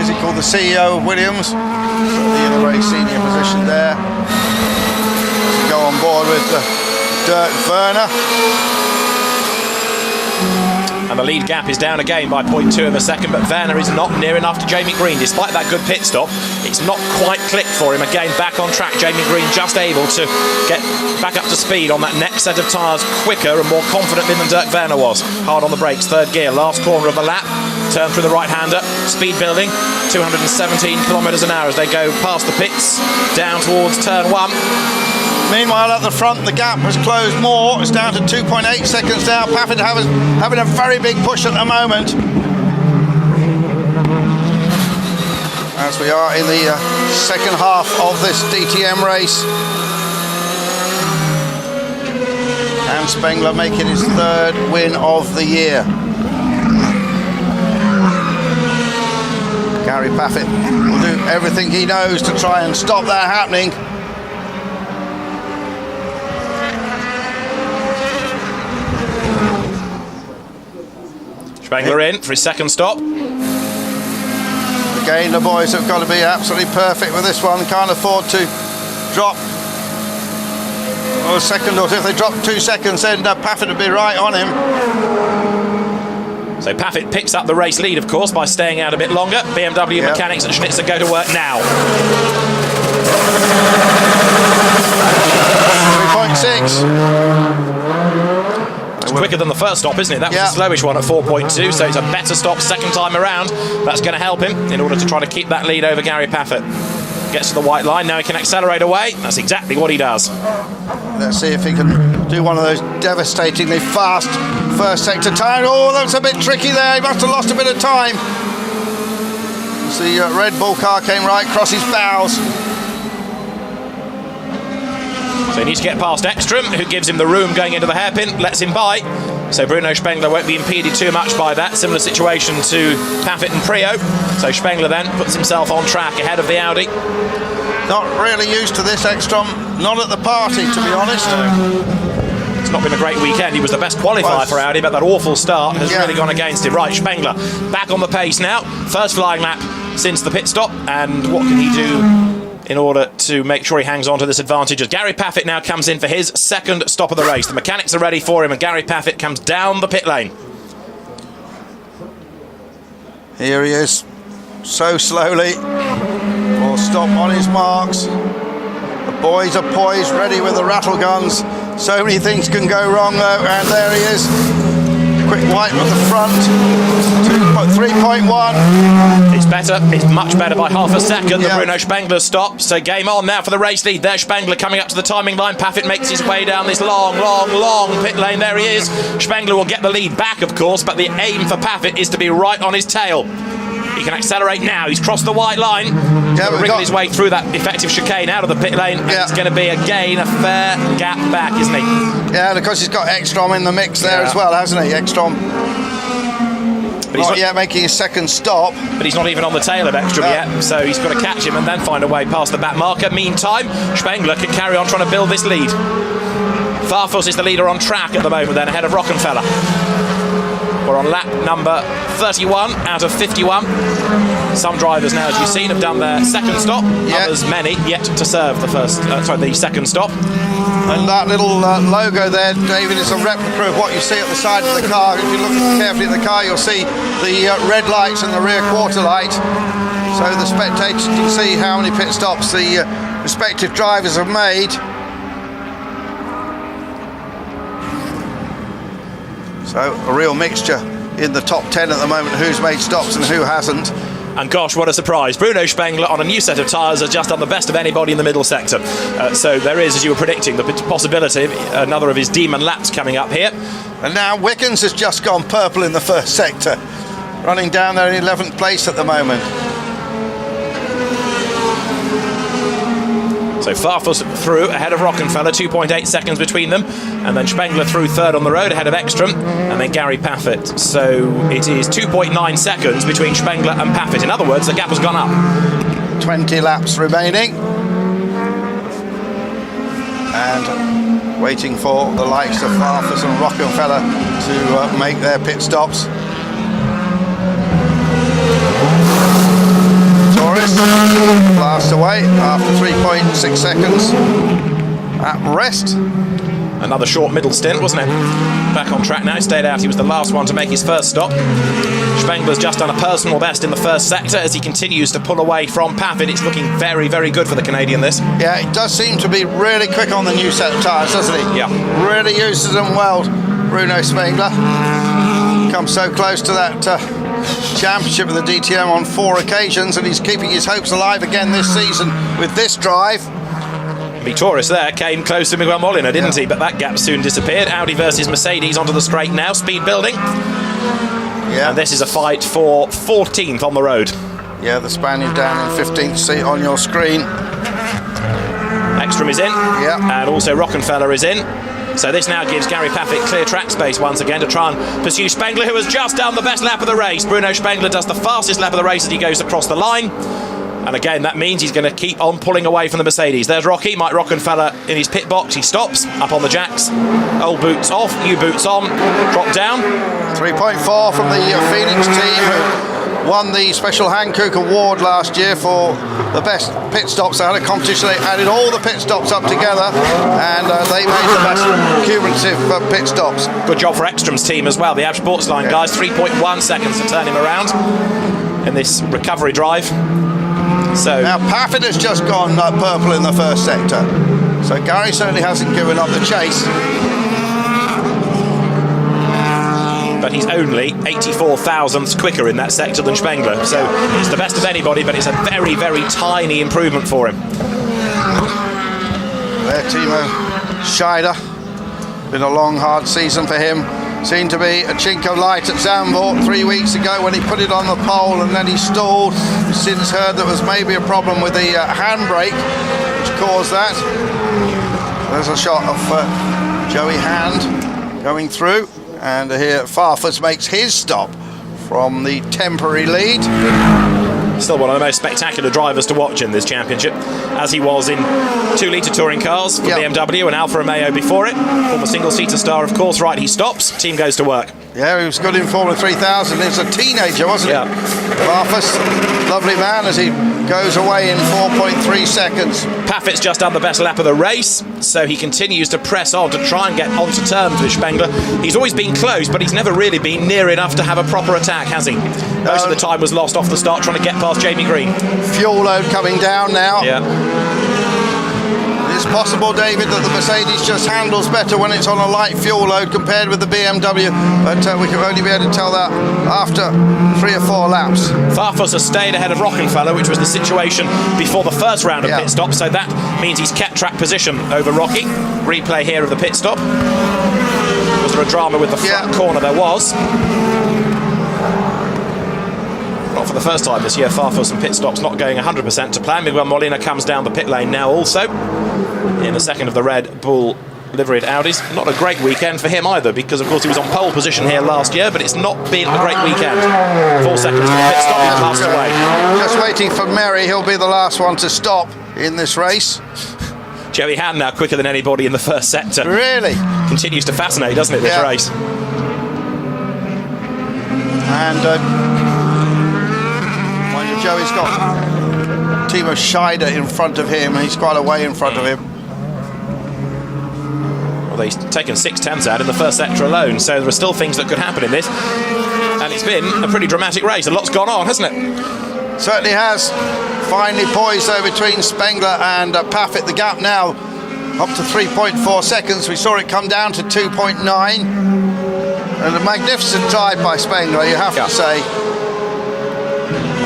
is he called the CEO of Williams, certainly in a very senior position there. To go on board with Dirk Werner. And the lead gap is down again by 0.2 of a second, but Werner is not near enough to Jamie Green. Despite that good pit stop, it's not quite clicked for him. Again, back on track, Jamie Green just able to get back up to speed on that next set of tyres quicker and more confidently than Dirk Werner was. Hard on the brakes, third gear, last corner of the lap, turn through the right-hander, speed building, 217 kilometres an hour as they go past the pits, down towards turn 1. Meanwhile, at the front, the gap has closed more. It's down to 2.8 seconds now. Paffett having a very big push at the moment. As we are in the second half of this DTM race. And Spengler making his third win of the year. Gary Paffett will do everything he knows to try and stop that happening. Spengler in for his second stop. Again, the boys have got to be absolutely perfect with this one. Can't afford to drop a second or two. If they drop 2 seconds, then Paffett would be right on him. So Paffett picks up the race lead, of course, by staying out a bit longer. BMW mechanics at Schnitzer go to work now. 3.6. It's quicker than the first stop, isn't it? That was the slowish one at 4.2, so it's a better stop second time around. That's going to help him in order to try to keep that lead over Gary Paffett. Gets to the white line, now he can accelerate away. That's exactly what he does. Let's see if he can do one of those devastatingly fast first sector time. Oh, that's a bit tricky there. He must have lost a bit of time. The Red Bull car came right across his bows. So he needs to get past Ekstrom, who gives him the room going into the hairpin, lets him by. So Bruno Spengler won't be impeded too much by that. Similar situation to Paffett and Prio. So Spengler then puts himself on track ahead of the Audi. Not really used to this, Ekstrom. Not at the party, to be honest. It's not been a great weekend. He was the best qualifier for Audi, but that awful start has really gone against him. Right, Spengler back on the pace now. First flying lap since the pit stop. And what can he do in order to make sure he hangs on to this advantage? As Gary Paffett now comes in for his second stop of the race. The mechanics are ready for him, and Gary Paffett comes down the pit lane. Here he is, so slowly. Will stop on his marks. The boys are poised, ready with the rattle guns. So many things can go wrong though, and there he is. Quick wipe at the front. 3.1. It's better. It's much better by half a second than Bruno Spengler's stop. So game on now for the race lead. There's Spengler coming up to the timing line. Paffett makes his way down this long pit lane. There he is. Spengler will get the lead back, of course, but the aim for Paffett is to be right on his tail. He can accelerate now. He's crossed the white line. Wriggled his way through that effective chicane out of the pit lane. And it's going to be, again, a fair gap back, isn't he? Yeah, because he's got Ekstrom in the mix there as well, hasn't he? Ekstrom. But he's not yet making his second stop. But he's not even on the tail of Ekstrom yet, so he's got to catch him and then find a way past the back marker. Meantime, Spengler can carry on trying to build this lead. Farfus is the leader on track at the moment then, ahead of Rockenfeller. We're on lap number 31 out of 51. Some drivers now, as you've seen, have done their second stop. Others, many, yet to serve the second stop. And that little logo there, David, is a replica of what you see at the side of the car. If you look carefully at the car, you'll see the red lights and the rear quarter light. So the spectators can see how many pit stops the respective drivers have made. So a real mixture in the top 10 at the moment, who's made stops and who hasn't. And gosh, what a surprise. Bruno Spengler on a new set of tyres has just done the best of anybody in the middle sector. So there is, as you were predicting, the possibility of another of his demon laps coming up here. And now Wickens has just gone purple in the first sector, running down there in 11th place at the moment. So Farfus through ahead of Rockenfeller, 2.8 seconds between them, and then Spengler through third on the road ahead of Ekstrom, and then Gary Paffett. So it is 2.9 seconds between Spengler and Paffett. In other words, the gap has gone up. 20 laps remaining, and waiting for the likes of Farfus and Rockenfeller to make their pit stops. Blast away after 3.6 seconds at rest. Another short middle stint, wasn't it? Back on track now, he stayed out. He was the last one to make his first stop. Spengler's just done a personal best in the first sector as he continues to pull away from Paffett. It's looking very, very good for the Canadian, this. Yeah, it does seem to be really quick on the new set of tyres, doesn't he? Yeah. Really uses them well, Bruno Spengler. Comes so close to that championship of the DTM on 4 occasions, and he's keeping his hopes alive again this season with this drive. Vitoris there came close to Miguel Molina, didn't he? But that gap soon disappeared. Audi versus Mercedes onto the straight now, speed building. Yeah. And this is a fight for 14th on the road. Yeah, the Spaniard down in 15th seat on your screen. Ekstrom is in. Yeah. And also Rockenfeller is in. So this now gives Gary Paffett clear track space once again to try and pursue Spengler, who has just done the best lap of the race. Bruno Spengler does the fastest lap of the race as he goes across the line. And again, that means he's going to keep on pulling away from the Mercedes. There's Rocky, Mike Rockenfeller in his pit box. He stops, up on the jacks. Old boots off, new boots on, drop down. 3.4 from the Phoenix team, who won the Special Hankook Award last year for the best pit stops. They had a competition, they added all the pit stops up together, and they made the best cumulative pit stops. Good job for Ekstrom's team as well, the Ab Sportsline guys. 3.1 seconds to turn him around in this recovery drive. So now Paffett has just gone purple in the first sector, so Gary certainly hasn't given up the chase. But he's only 84 thousandths quicker in that sector than Spengler, so it's the best of anybody, but it's a very, very tiny improvement for him. There, Timo Scheider. Been a long, hard season for him. Seemed to be a chink of light at Zandvoort 3 weeks ago when he put it on the pole and then he stalled. We've since heard there was maybe a problem with the handbrake which caused that. There's a shot of Joey Hand going through And here Farfus makes his stop from the temporary lead. Still one of the most spectacular drivers to watch in this championship, as he was in 2-litre touring cars for BMW and Alfa Romeo before it. Former single-seater star, of course. Right, he stops, team goes to work. Yeah, he was good in Formula 3000. He was a teenager, wasn't he? Farfus, lovely man, as he goes away in 4.3 seconds. Paffett's just done the best lap of the race, so he continues to press on to try and get onto terms with Spengler. He's always been close, but he's never really been near enough to have a proper attack, has he? Most of the time was lost off the start trying to get past Jamie Green. Fuel load coming down now. Yeah. It's possible, David, that the Mercedes just handles better when it's on a light fuel load compared with the BMW, but we can only be able to tell that after 3 or 4 laps. Farfus has stayed ahead of Rockenfeller, which was the situation before the first round of pit stops, so that means he's kept track position over Rocky. Replay here of the pit stop. Was there a drama with the front corner? There was. Not for the first time this year, Farfus and pit stops not going 100% to plan. Miguel Molina comes down the pit lane now also, in the second of the Red Bull liveried Audis. Not a great weekend for him either, because of course he was on pole position here last year, but it's not been a great weekend. 4 seconds to the pit stop, he passed away. Just waiting for Merry, he'll be the last one to stop in this race. Joey Han now quicker than anybody in the first sector. Really? Continues to fascinate, doesn't it, this race? And Joey's got Timo Scheider in front of him, and he's quite a way in front of him. Well, he's taken 6/10 out in the first sector alone, so there are still things that could happen in this. And it's been a pretty dramatic race. A lot's gone on, hasn't it? Certainly has. Finally poised there between Spengler and Paffett. The gap now up to 3.4 seconds. We saw it come down to 2.9. And a magnificent drive by Spengler, you have to say.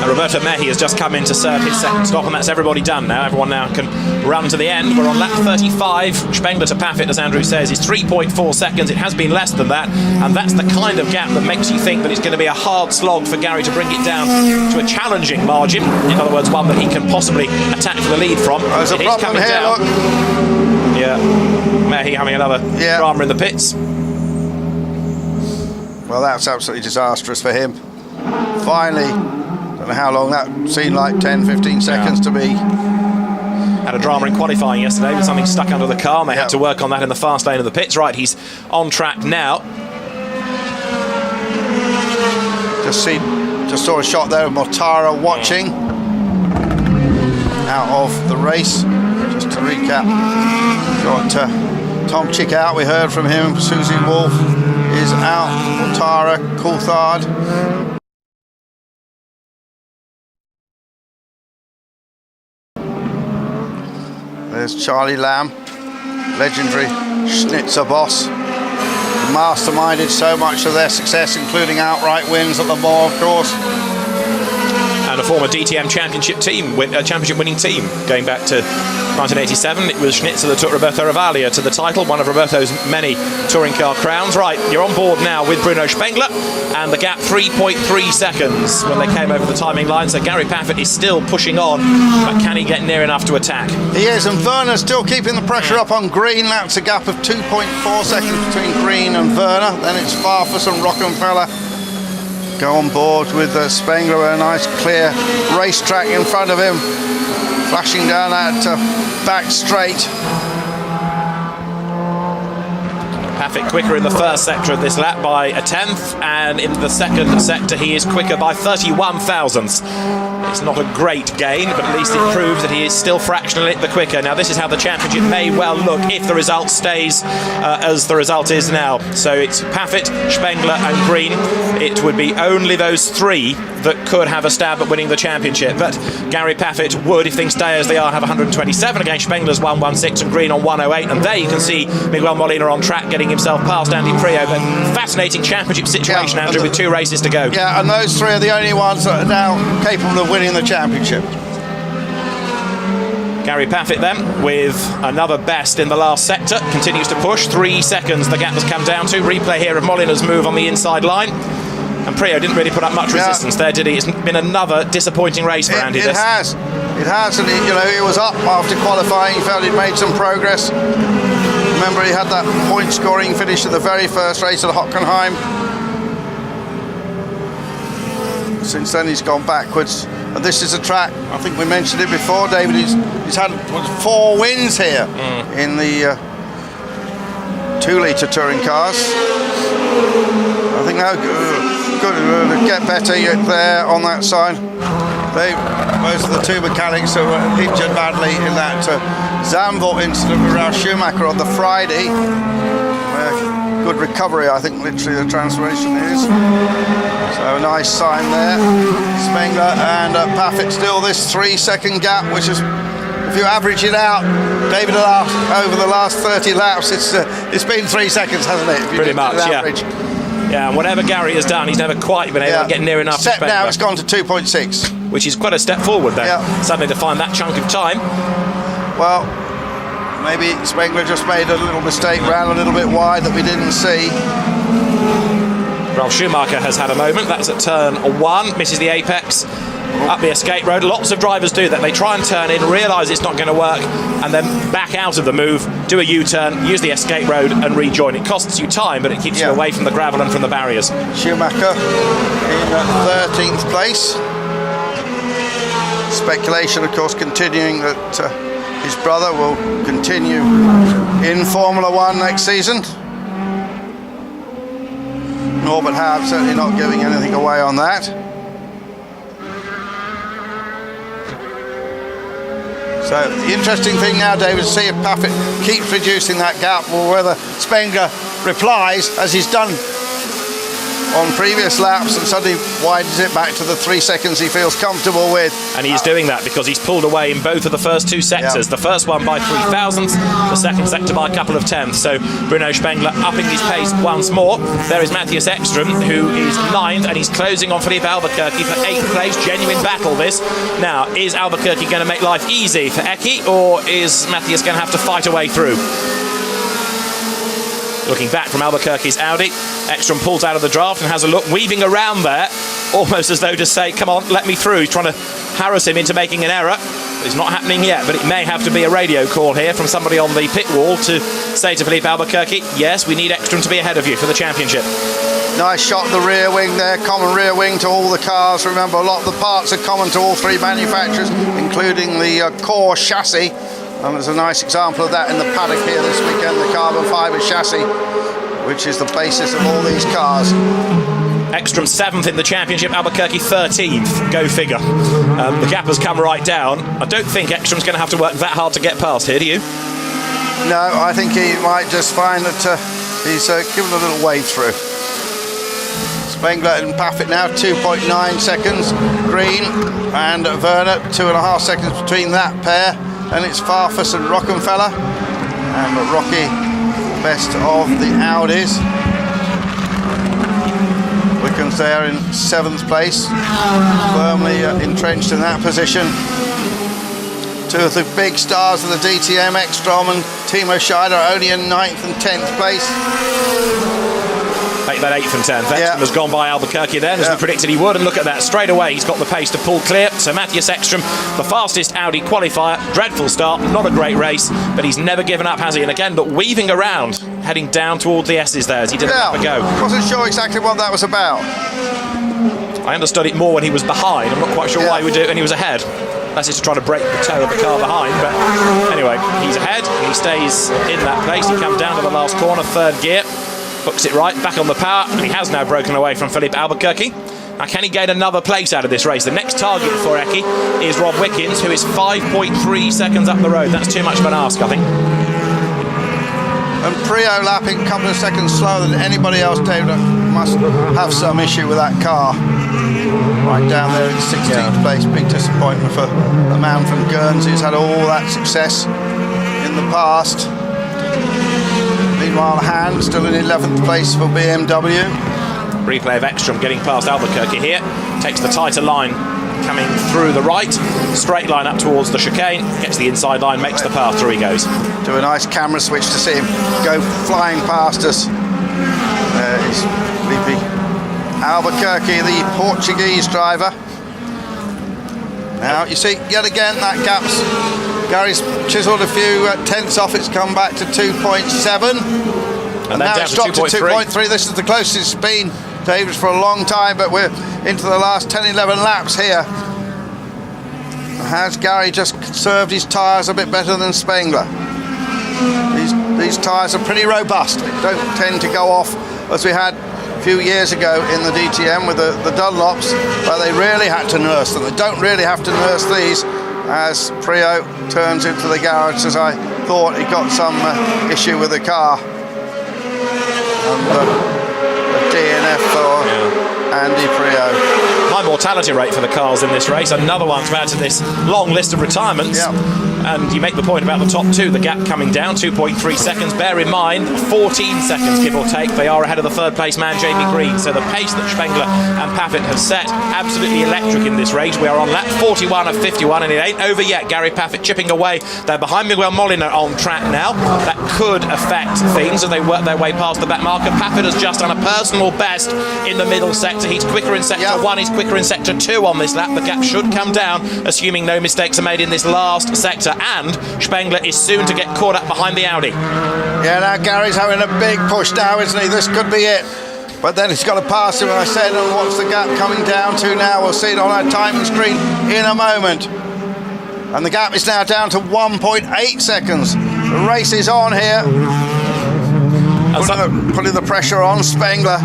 Roberto Mehi has just come in to serve his second stop, and that's everybody done now. Everyone now can run to the end. We're on lap 35. Spengler to Paffett, as Andrew says, is 3.4 seconds. It has been less than that, and that's the kind of gap that makes you think that it's going to be a hard slog for Gary to bring it down to a challenging margin. In other words, one that he can possibly attack for the lead from. There's a problem here, look. Yeah, Mehi having another drama in the pits. Well, that's absolutely disastrous for him. Finally, I don't know how long that seemed, like 10-15 seconds to be. Had a drama in qualifying yesterday with something stuck under the car, and they had to work on that in the fast lane of the pits. Right, he's on track now. Just saw a shot there of Mortara watching out of the race. Just to recap, got Tom Chick out, we heard from him. Susie Wolf is out, Mortara, Coulthard. There's Charlie Lamb, legendary Schnitzer boss. Masterminded so much of their success, including outright wins at Le Mans, of course. And a former DTM championship winning team going back to 1987. It was Schnitzer that took Roberto Ravaglia to the title, one of Roberto's many touring car crowns. Right, you're on board now with Bruno Spengler, and the gap 3.3 seconds when they came over the timing line. So Gary Paffett is still pushing on, but can he get near enough to attack? He is, and Werner's still keeping the pressure up on Green. That's a gap of 2.4 seconds between Green and Werner. Then it's Farfus and Rockenfeller go on board with Spengler, a nice clear racetrack in front of him, flashing down that back straight. Paffett quicker in the first sector of this lap by a tenth, and in the second sector he is quicker by 31 thousandths. It's not a great gain, but at least it proves that he is still fractionally the quicker. Now this is how the championship may well look if the result stays as the result is now. So it's Paffett, Spengler and Green. It would be only those three that could have a stab at winning the championship, but Gary Paffett would, if things stay as they are, have 127 against Spengler's 116 and Green on 108, and there you can see Miguel Molina on track getting himself past Andy Priaulx. But fascinating championship situation, Andrew, with 2 races to go. Yeah, and those 3 are the only ones that are now capable of winning the championship. Gary Paffett then, with another best in the last sector, continues to push. 3 seconds the gap has come down to. Replay here of Molina's move on the inside line. And Priaulx didn't really put up much resistance there, did he? It's been another disappointing race for Andy. It has, and he was up after qualifying. He felt he'd made some progress. Remember, he had that point-scoring finish at the very first race at Hockenheim. Since then, he's gone backwards. And this is a track, I think we mentioned it before, David, he's had 4 wins here in the 2-litre touring cars. I think now good get better there on that side. Most of the 2 mechanics were injured badly in that Zandvoort incident with Ralf Schumacher on the Friday. Good recovery, I think, literally the translation is. So a nice sign there. Spengler and Paffett still this 3-second gap, which is, if you average it out, David, over the last 30 laps, it's been 3 seconds, hasn't it? If you Pretty much, yeah. And whatever Gary has done, he's never quite been able to get near enough. Except now it's gone to 2.6. Which is quite a step forward there. Suddenly to find that chunk of time. Well, maybe Spengler just made a little mistake, ran a little bit wide that we didn't see. Ralf Schumacher has had a moment. That's at turn 1, misses the apex. Up the escape road. Lots of drivers do that. They try and turn in, realise it's not going to work, and then back out of the move, do a U-turn, use the escape road and rejoin. It costs you time, but it keeps you away from the gravel and from the barriers. Schumacher in 13th place. Speculation, of course, continuing that his brother will continue in Formula 1 next season. Norbert Haab certainly not giving anything away on that. So the interesting thing now, David, to see if Paffett keeps reducing that gap or whether Spengler replies, as he's done on previous laps, and suddenly widens it back to the 3 seconds he feels comfortable with. And he's doing that because he's pulled away in both of the first 2 sectors. The first one by 0.003, the second sector by a couple of tenths. So Bruno Spengler upping his pace once more. There is Matthias Ekström, who is 9th, and he's closing on Felipe Albuquerque for 8th place. Genuine battle this. Now, is Albuquerque going to make life easy for Eki, or is Matthias going to have to fight a way through? Looking back from Albuquerque's Audi, Ekström pulls out of the draft and has a look, weaving around there, almost as though to say, come on, let me through. He's trying to harass him into making an error. It's not happening yet, but it may have to be a radio call here from somebody on the pit wall to say to Felipe Albuquerque, yes, we need Ekström to be ahead of you for the championship. Nice shot, the rear wing there, common rear wing to all the cars. Remember, a lot of the parts are common to all 3 manufacturers, including the core chassis. And there's a nice example of that in the paddock here this weekend, the carbon fibre chassis, which is the basis of all these cars. Ekström 7th in the championship, Albuquerque 13th. Go figure. The gap has come right down. I don't think Ekström's going to have to work that hard to get past here, do you? No, I think he might just find that he's given a little wave through. Spengler and Paffett now 2.9 seconds. Green and Werner 2.5 seconds between that pair. And it's Farfus and Rockenfeller, and Rocky, best of the Audis. Wickens there in 7th place, firmly entrenched in that position. 2 of the big stars of the DTM, Ekström and Timo Scheider, are only in 9th and 10th place. Make that 8th and 10th. Ekström has gone by Albuquerque then, as we predicted he would, and look at that, straight away he's got the pace to pull clear. So Matthias Ekström, the fastest Audi qualifier, dreadful start, not a great race, but he's never given up, has he? And again, but weaving around, heading down towards the S's there as he didn't have a go. Wasn't sure exactly what that was about. I understood it more when he was behind. I'm not quite sure why he would do it when he was ahead. That's just to try to break the toe of the car behind, but anyway, he's ahead, and he stays in that place. He comes down to the last corner, 3rd gear. Hooks it right, back on the power, and he has now broken away from Felipe Albuquerque. Now, can he gain another place out of this race? The next target for Eki is Rob Wickens, who is 5.3 seconds up the road. That's too much of an ask, I think. And Prio lapping a couple of seconds slower than anybody else. David must have some issue with that car. Right down there in 16th place. Big disappointment for the man from Guernsey who's had all that success in the past. Meanwhile, Han still in 11th place for BMW. Replay of Ekström getting past Albuquerque here. Takes the tighter line coming through the right. Straight line up towards the chicane. Gets the inside line, makes the path, through he goes. Do a nice camera switch to see him go flying past us. There is Felipe Albuquerque, the Portuguese driver. Now, you see, yet again, that gap's... Gary's chiselled a few tenths off. It's come back to 2.7. And now it's dropped to 2.3. This is the closest it's been, David, for a long time, but we're into the last 10, 11 laps here. Has Gary just served his tyres a bit better than Spengler? These tyres are pretty robust. They don't tend to go off as we had a few years ago in the DTM with the Dunlops, but they really had to nurse them. They don't really have to nurse these, as Prio turns into the garage, as I thought he got some issue with the car. And the DNF for Andy Prio. High mortality rate for the cars in this race. Another one to add to this long list of retirements. Yep. And you make the point about the top two, the gap coming down 2.3 seconds. Bear in mind, 14 seconds give or take, they are ahead of the third place man, Jamie Green. So the pace that Spengler and Pavitt have set, absolutely electric in this race. We are on lap 41 of 51, and it ain't over yet. Gary Pavitt chipping away. They're behind Miguel Molina on track now. That could affect things as they work their way past the back marker. Pavitt has just done a personal best in the middle sector. He's quicker in sector 1, he's quicker in sector 2 on this lap. The gap should come down, assuming no mistakes are made in this last sector. And Spengler is soon to get caught up behind the Audi. Yeah, now Gary's having a big push now, isn't he? This could be it. But then he's got to pass him, and I said, and what's the gap coming down to now? We'll see it on our timing screen in a moment. And the gap is now down to 1.8 seconds. The race is on here. Putting the pressure on Spengler.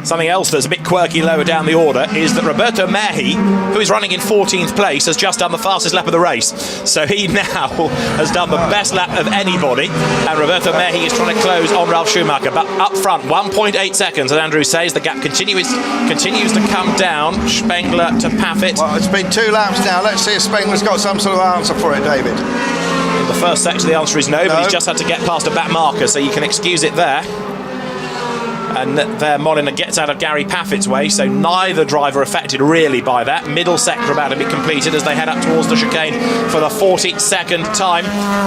Something else that's a bit quirky lower down the order is that Roberto Merhi, who is running in 14th place, has just done the fastest lap of the race. So he now has done the best lap of anybody, and Roberto Merhi is trying to close on Ralf Schumacher. But up front, 1.8 seconds, and Andrew says the gap continues to come down. Spengler to Pavitt. Well, it's been 2 laps now. Let's see if Spengler's got some sort of answer for it, David. In the first section, the answer is no, but he's just had to get past a back marker, so you can excuse it there. And there Molina gets out of Gary Pavitt's way, so neither driver affected really by that. Middle sector about to be completed as they head up towards the chicane for the 42nd time.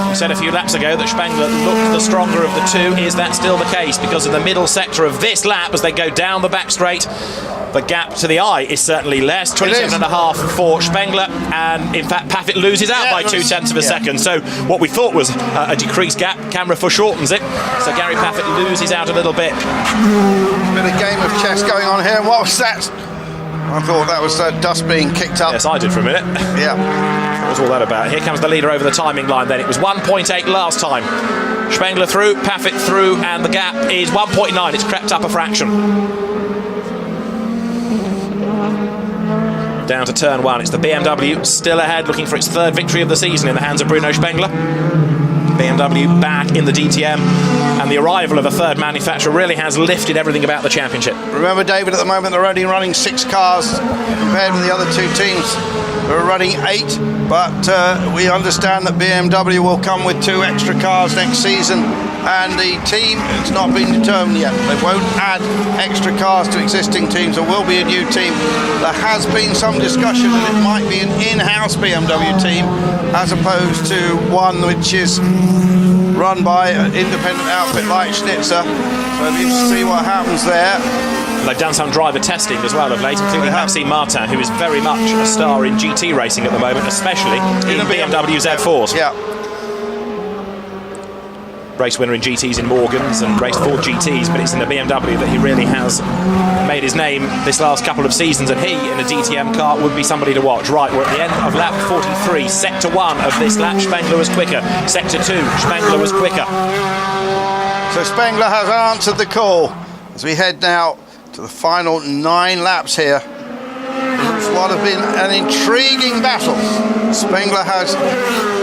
We said a few laps ago that Spengler looked the stronger of the two. Is that still the case? Because in the middle sector of this lap, as they go down the back straight, the gap to the eye is certainly less, 27.5 for Spengler, and in fact Pavitt loses out by 0.2 of a second. So what we thought was a decreased gap, camera foreshortens it, so Gary Pavitt loses out a little bit. Bit of game of chess going on here. What was that? I thought that was dust being kicked up. Yes, I did for a minute. Yeah. What was all that about? Here comes the leader over the timing line then. It was 1.8 last time. Spengler through, Pavitt through, and the gap is 1.9. It's crept up a fraction. Down to turn 1. It's the BMW still ahead, looking for its third victory of the season in the hands of Bruno Spengler. BMW back in the DTM, and the arrival of a third manufacturer really has lifted everything about the championship. Remember, David, at the moment they're only running 6 cars compared with the other 2 teams. They're running 8, but we understand that BMW will come with 2 extra cars next season, and the team has not been determined yet. They won't add extra cars to existing teams. There will be a new team. There has been some discussion that it might be an in-house BMW team as opposed to one which is run by an independent outfit like Schnitzer. So we'll see what happens there. They've done some driver testing as well of late, including Maxime Martin, who is very much a star in GT racing at the moment, especially in BMW Z4s. Yeah. Race winner in GTs in Morgans and raced 4 GTs, but it's in the BMW that he really has made his name this last couple of seasons, and he in a DTM car would be somebody to watch. Right, we're at the end of lap 43, sector 1 of this lap. Spengler was quicker. Sector 2, Spengler was quicker. So Spengler has answered the call as we head now to the final 9 laps here. It's what have been an intriguing battle. Spengler has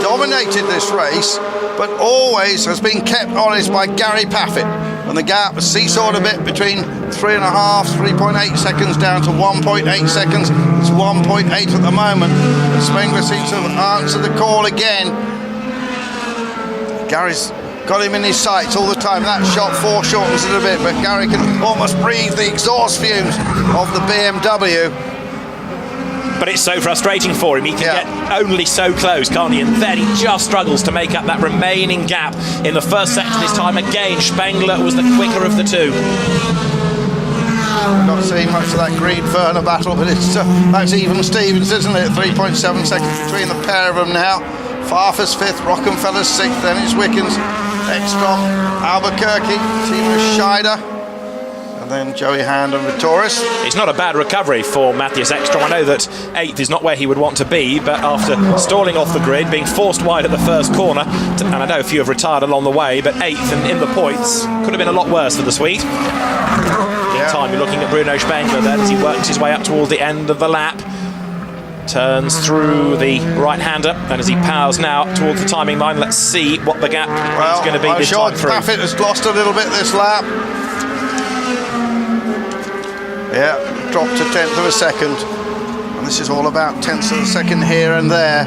dominated this race, but always has been kept honest by Gary Pavitt. And the gap has seesawed a bit between 3.5, 3.8 seconds down to 1.8 seconds. It's 1.8 at the moment. Spengler seems to have answered the call again. Gary's got him in his sights all the time. That shot foreshortens it a bit, but Gary can almost breathe the exhaust fumes of the BMW. But it's so frustrating for him. He can get only so close, can't he? And then he just struggles to make up that remaining gap in the first section this time. Again, Spengler was the quicker of the two. We're not seeing much of that Green-Verner battle, but that's even Stevens, isn't it? 3.7 seconds between the pair of them now. Farfus 5th, Rockenfeller's 6th, then it's Wickens, Ekstrom, Albuquerque, Timo Scheider, and then Joey Hand and Vittoris. It's not a bad recovery for Matthias Ekstrom. I know that 8th is not where he would want to be, but after stalling off the grid, being forced wide at the first corner, and I know a few have retired along the way, but 8th and in the points could have been a lot worse for the Swede. Meantime, you're looking at Bruno Spengler then as he works his way up towards the end of the lap. Turns through the right-hander, and as he powers now towards the timing line, let's see what the gap is going to be this time through. Paffett has lost a little bit this lap. Yeah, dropped a 1/10 of a second. And this is all about tenths of a second here and there.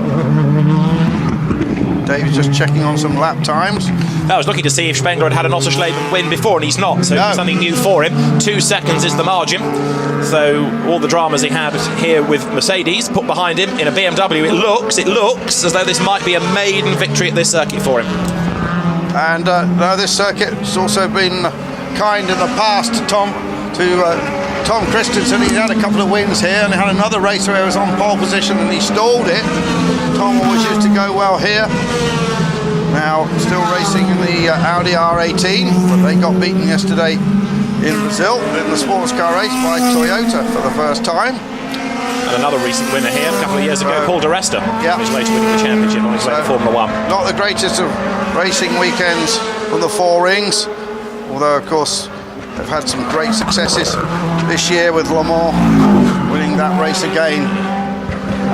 Dave's just checking on some lap times. I was looking to see if Spengler had an Oschersleben win before, and he's not, so No. something new for him. 2 seconds is the margin. So all the dramas he had here with Mercedes put behind him in a BMW, it looks as though this might be a maiden victory at this circuit for him. And no, this circuit has also been kind in the past to Tom Christensen. He had a couple of wins here, and he had another race where he was on pole position and he stalled it. Tom always used to go well here. Now still racing in the Audi R18, but they got beaten yesterday in Brazil in the sports car race by Toyota for the first time. And another recent winner here a couple of years ago, Paul Di Resta, yeah. who's later winning the championship on his way to Formula 1. Not the greatest of racing weekends from the Four Rings, although of course they've had some great successes this year with Le Mans winning that race again.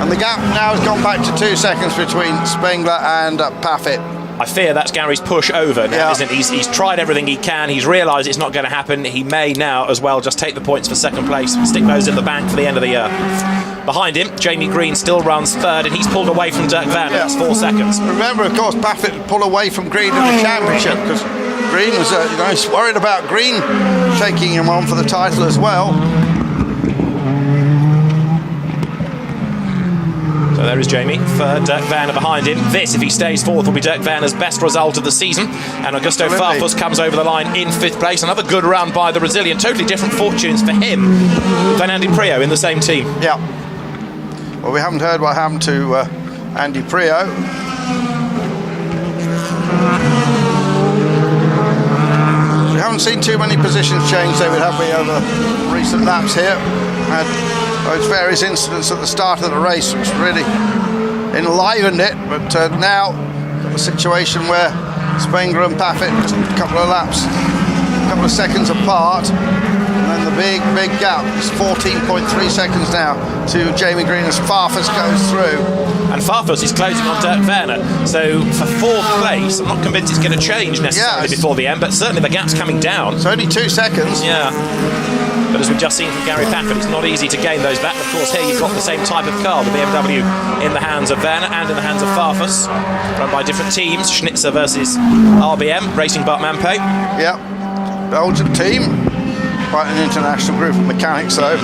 And the gap now has gone back to 2 seconds between Spengler and Paffett. I fear that's Gary's push over now, isn't it? He's tried everything he can. He's realised it's not going to happen. He may now as well just take the points for second place, stick those in the bank for the end of the year. Behind him, Jamie Green still runs 3rd, and he's pulled away from Dirk Van. That's 4 seconds. Remember, of course, Paffett pulled away from Green in the championship because Green was, he's worried about Green taking him on for the title as well. So there is Jamie, 3rd, Dirk Van behind him. This, if he stays 4th, will be Dirk Van's best result of the season. And Augusto Farfus comes over the line in 5th place. Another good run by the Brazilian. Totally different fortunes for him than Andy Prio in the same team. Yeah. Well, we haven't heard what happened to Andy Prio. We haven't seen too many positions change, David, have we, over recent laps here? Had those various incidents at the start of the race, which really enlivened it, but now got a situation where Spengler and Paffett just a couple of laps, a couple of seconds apart, and then the big gap is 14.3 seconds now to Jamie Green as Farfus goes through. And Farfus is closing on Dirk Werner, so for 4th place, I'm not convinced it's going to change necessarily before the end, but certainly the gap's coming down. It's only 2 seconds. Yeah. But as we've just seen from Gary Paffett, it's not easy to gain those back. Of course, here you've got the same type of car, the BMW in the hands of Werner and in the hands of Farfus, run by different teams, Schnitzer versus RBM, Racing Bart Mampe. Yeah, Belgian team, quite an international group of mechanics though.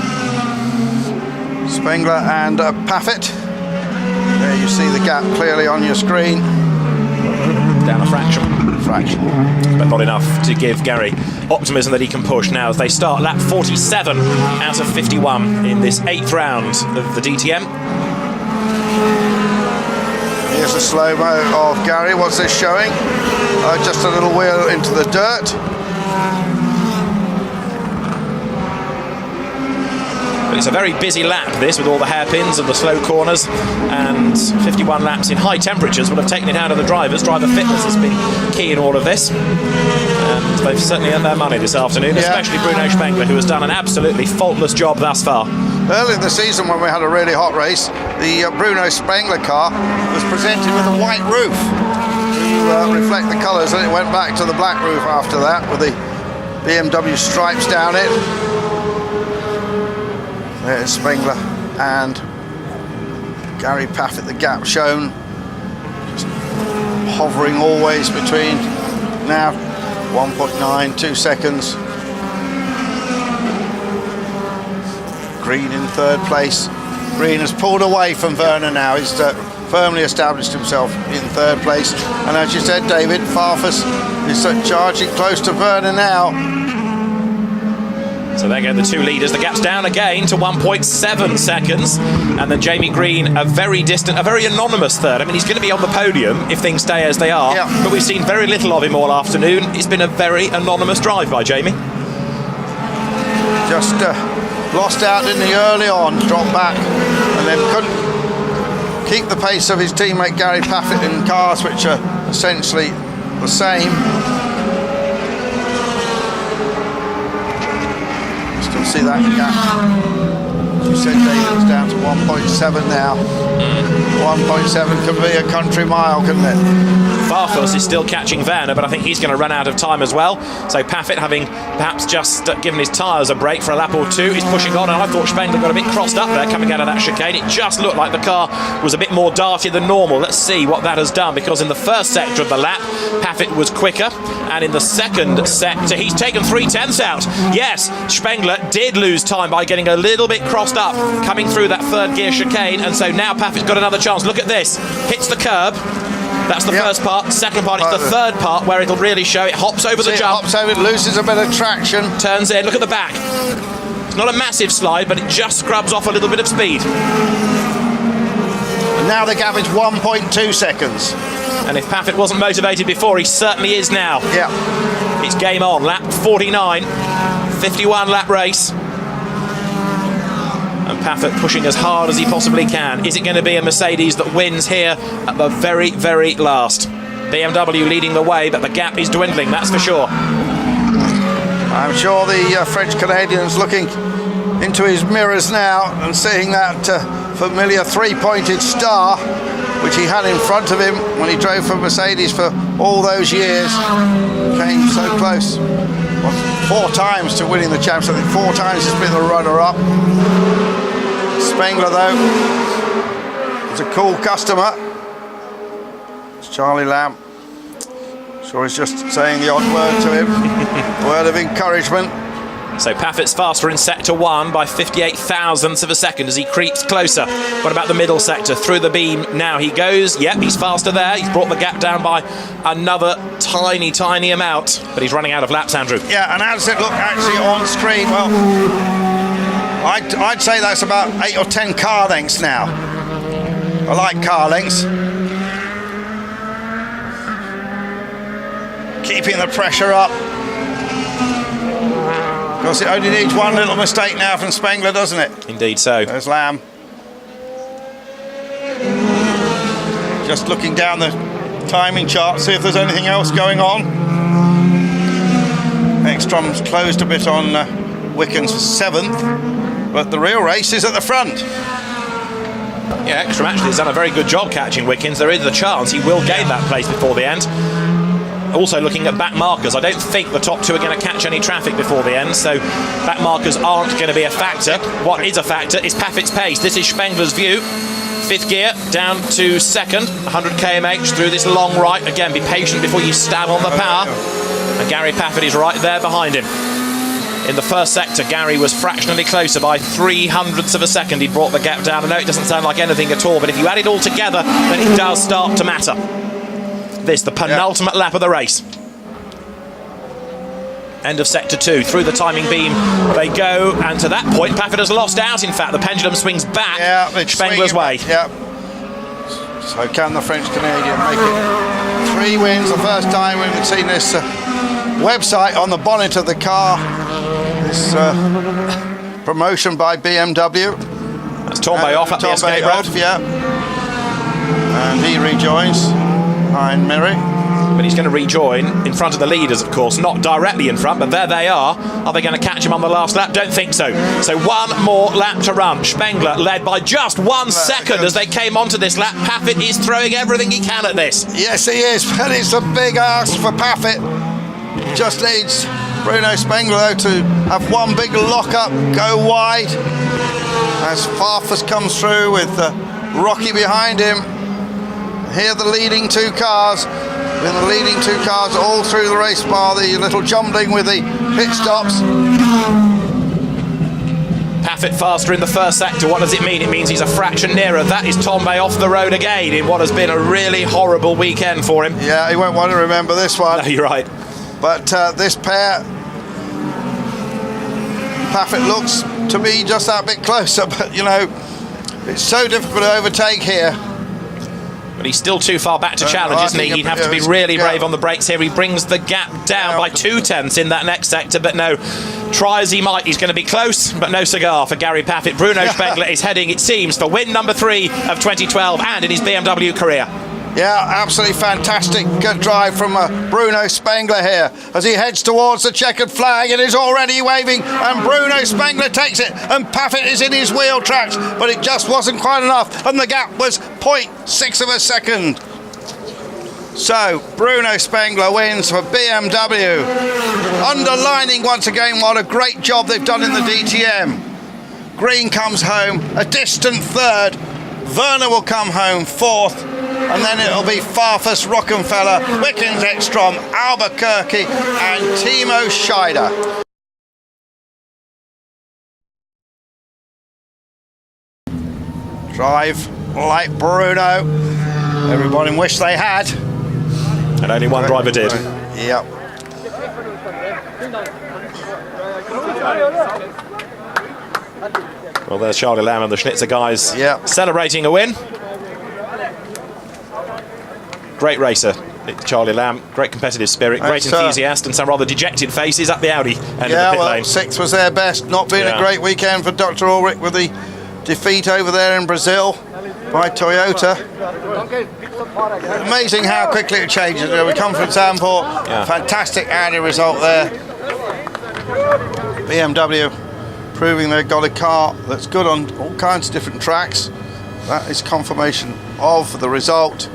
Spengler and Paffett. There you see the gap clearly on your screen. Down a fraction, but not enough to give Gary optimism that he can push now as they start lap 47 out of 51 in this 8th round of the DTM. Here's a slow-mo of Gary. What's this showing? Just a little wheel into the dirt. But it's a very busy lap, this, with all the hairpins and the slow corners, and 51 laps in high temperatures will have taken it out of the drivers. Driver fitness has been key in all of this, and they've certainly earned their money this afternoon, especially Bruno Spengler, who has done an absolutely faultless job thus far. Early in the season, when we had a really hot race, the Bruno Spengler car was presented with a white roof to reflect the colours, and it went back to the black roof after that with the BMW stripes down it. There's Spengler and Gary Paffett, the gap shown, just hovering always between now 1.9, 2 seconds. Green in 3rd place. Green has pulled away from Werner now. He's firmly established himself in 3rd place. And as you said, David, Farfus is charging close to Werner now. So there go the two leaders. The gap's down again to 1.7 seconds. And then Jamie Green, a very distant, a very anonymous third. I mean, he's going to be on the podium if things stay as they are. Yeah. But we've seen very little of him all afternoon. It's been a very anonymous drive by Jamie. Just lost out in the early on, dropped back, and then couldn't keep the pace of his teammate Gary Paffett in cars which are essentially the same. Still see that gap. You said David was down to 1.7 now. 1.7 can be a country mile, couldn't it? Farfus is still catching Werner, but I think he's going to run out of time as well. So Paffett, having perhaps just given his tyres a break for a lap or two, is pushing on, and I thought Spengler got a bit crossed up there coming out of that chicane. It just looked like the car was a bit more darty than normal. Let's see what that has done, because in the first sector of the lap, Paffett was quicker, and in the second sector, he's taken 3/10 out. Yes, Spengler did lose time by getting a little bit crossed up coming through that third gear chicane, and so now Paffett's got another chance. Look at this. Hits the curb. That's the first part. Second part is the third part where it'll really show. It hops over the jump. Hops over, it loses a bit of traction. Turns in. Look at the back. It's not a massive slide, but it just scrubs off a little bit of speed. And now the gap is 1.2 seconds. And if Paffett wasn't motivated before, he certainly is now. Yeah. It's game on. Lap 49. 51 lap race. And Paffett pushing as hard as he possibly can. Is it going to be a Mercedes that wins here at the very, very last? BMW leading the way, but the gap is dwindling, that's for sure. I'm sure the French Canadian's looking into his mirrors now and seeing that familiar three-pointed star which he had in front of him when he drove for Mercedes for all those years. Came so close. 4 times to winning the championship. I think 4 times he's been the runner-up. Spengler, though, is a cool customer. It's Charlie Lamb. Sure he's just saying the odd word to him. Word of encouragement. So Paffett's faster in sector 1 by 58 thousandths of a second as he creeps closer. What about the middle sector? Through the beam now he goes. Yep, he's faster there. He's brought the gap down by another tiny, tiny amount. But he's running out of laps, Andrew. Yeah, and as it looked actually on screen, well, I'd say that's about 8 or 10 car lengths now. I like car lengths. Keeping the pressure up. Because it only needs one little mistake now from Spengler, doesn't it? Indeed so. There's Lamb. Just looking down the timing chart, see if there's anything else going on. Ekstrom's closed a bit on Wickens for 7th, but the real race is at the front. Yeah, Ekstrom actually has done a very good job catching Wickens. There is a chance he will gain that place before the end. Also looking at back markers, I don't think the top two are going to catch any traffic before the end, so back markers aren't going to be a factor. What is a factor is Paffett's pace. This is Spengler's view. 5th gear down to 2nd, 100 km/h through this long right. Again, be patient before you stab on the power. And Gary Paffett is right there behind him. In the first sector, Gary was fractionally closer by 0.03 of a second. He brought the gap down. I know it doesn't sound like anything at all, but if you add it all together, then it does start to matter. This, the penultimate lap of the race. End of sector 2, through the timing beam they go, and to that point Paffett has lost out. In fact, the pendulum swings back Spengler's way. Yeah. So can the French Canadian make it 3 wins? The first time we've seen this website on the bonnet of the car. This promotion by BMW. That's Torbay off at the escape road. Yeah. And he rejoins behind Miri. But he's going to rejoin in front of the leaders, of course, not directly in front, but there they are. Are they going to catch him on the last lap? Don't think so. So 1 more lap to run. Spengler led by just 1 second as they came onto this lap. Paffett is throwing everything he can at this. Yes, he is, but it's a big ask for Paffett. Just needs Bruno Spengler, though, to have one big lock-up, go wide. As Farfus comes through with Rocky behind him. Here the leading 2 cars. With the leading 2 cars all through the race bar, the little jumbling with the pit stops. Paffett faster in the first sector. What does it mean? It means he's a fraction nearer. That is Torbay off the road again in what has been a really horrible weekend for him. Yeah, he won't want to remember this one. No, you're right. But this pair, Paffett looks to be just that bit closer, but you know, it's so difficult to overtake here. But he's still too far back to challenge, isn't he? He'd have to be really brave on the brakes here. He brings the gap down by 2/10 in that next sector, but no, try as he might, he's going to be close, but no cigar for Gary Paffett. Bruno Spengler is heading, it seems, for win number 3 of 2012 and in his BMW career. Yeah, absolutely fantastic. Good drive from Bruno Spengler here as he heads towards the checkered flag. It is already waving, and Bruno Spengler takes it, and Paffett is in his wheel tracks, but it just wasn't quite enough, and the gap was 0.6 of a second. So Bruno Spengler wins for BMW, underlining once again what a great job they've done in the DTM. Green comes home a distant third, Werner will come home fourth, and then it'll be Farfus, Rockenfeller, Wickens Ekstrom, Albuquerque and Timo Scheider. Drive like Bruno. Everybody wish they had. And only one driver did. Yep. Well, there's Charlie Lamb and the Schnitzer guys celebrating a win. Great racer, Charlie Lamb. Great competitive spirit, great enthusiast, and some rather dejected faces up the Audi end of the pit lane. 6th was their best. Not been a great weekend for Dr. Ulrich with the defeat over there in Brazil by Toyota. Amazing how quickly it changes. We come from Zandvoort, fantastic Audi result there. BMW proving they've got a car that's good on all kinds of different tracks. That is confirmation of the result.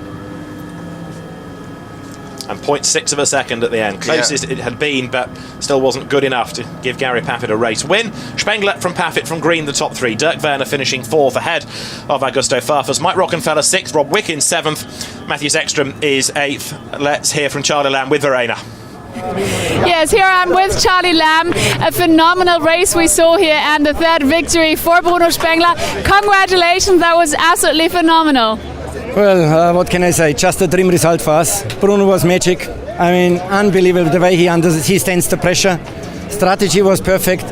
And 0.6 of a second at the end. Closest it had been, but still wasn't good enough to give Gary Paffett a race win. Spengler from Paffett from green, the top 3. Dirk Werner finishing 4th ahead of Augusto Farfus. Mike Rockenfeller 6th. Rob Wickens 7th. Matthias Ekstrom is 8th. Let's hear from Charlie Lamb with Verena. Yes, here I am with Charlie Lamb. A phenomenal race we saw here, and the 3rd victory for Bruno Spengler. Congratulations, that was absolutely phenomenal. Well, what can I say? Just a dream result for us. Bruno was magic. I mean, unbelievable the way he stands the pressure. Strategy was perfect.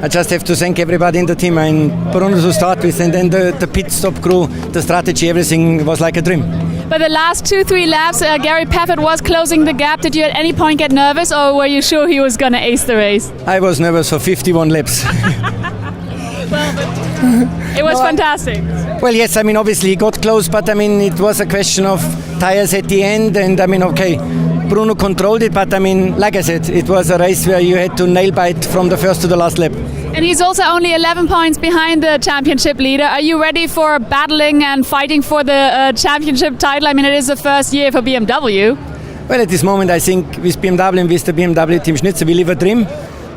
I just have to thank everybody in the team and Bruno to start with, and then the pit stop crew, the strategy, everything was like a dream. But the last 2-3 laps, Gary Paffett was closing the gap. Did you at any point get nervous, or were you sure he was going to ace the race? I was nervous for 51 laps. It was fantastic. Well, yes, I mean, obviously he got close, but I mean, it was a question of tires at the end, and I mean, okay, Bruno controlled it, but I mean, like I said, it was a race where you had to nail bite from the first to the last lap. And he's also only 11 points behind the championship leader. Are you ready for battling and fighting for the championship title? I mean, it is the first year for BMW. Well, at this moment, I think with BMW and with the BMW Team Schnitzer, we live a dream,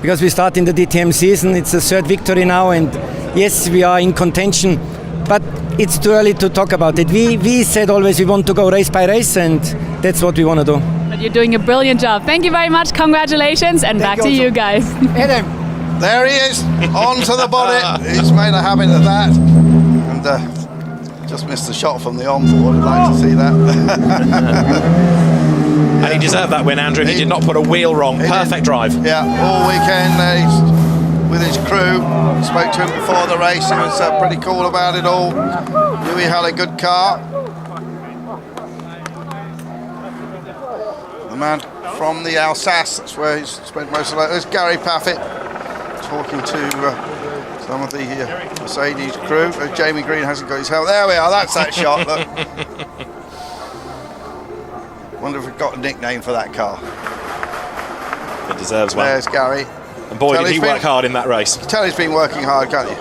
because we start in the DTM season. It's the 3rd victory now, and yes, we are in contention, but it's too early to talk about it. We said always we want to go race by race, and that's what we want to do. But you're doing a brilliant job. Thank you very much. Congratulations, and back to you guys. Adam. There he is, onto the bonnet. He's made a habit of that. And just missed the shot from the onboard. I'd like to see that. And he deserved that win, Andrew. He did not put a wheel wrong. Perfect drive. Yeah, all weekend he's with his crew. Spoke to him before the race. He was pretty cool about it all. Knew he had a good car. The man from the Alsace, that's where he's spent most of the life. There's Gary Paffett talking to some of the Mercedes crew. Jamie Green hasn't got his helmet. There we are, that's that shot. Look. Wonder if we've got a nickname for that car. It deserves one. There's Gary. And boy, did he work hard in that race. Tell he's been working hard, can't you?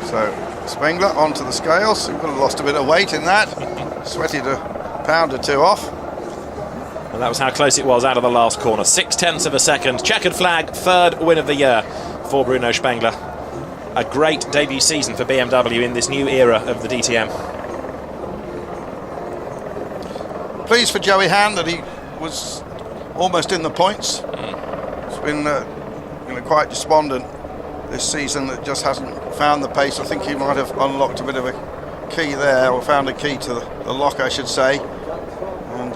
So, Spengler onto the scales. He would have lost a bit of weight in that. Sweated a pound or two off. And that was how close it was out of the last corner. 0.6 of a second. Checkered flag, 3rd win of the year for Bruno Spengler. A great debut season for BMW in this new era of the DTM. Pleased for Joey Hand that he was almost in the points. He's been quite despondent this season, that just hasn't found the pace. I think he might have unlocked a bit of a key there, or found a key to the lock, I should say. And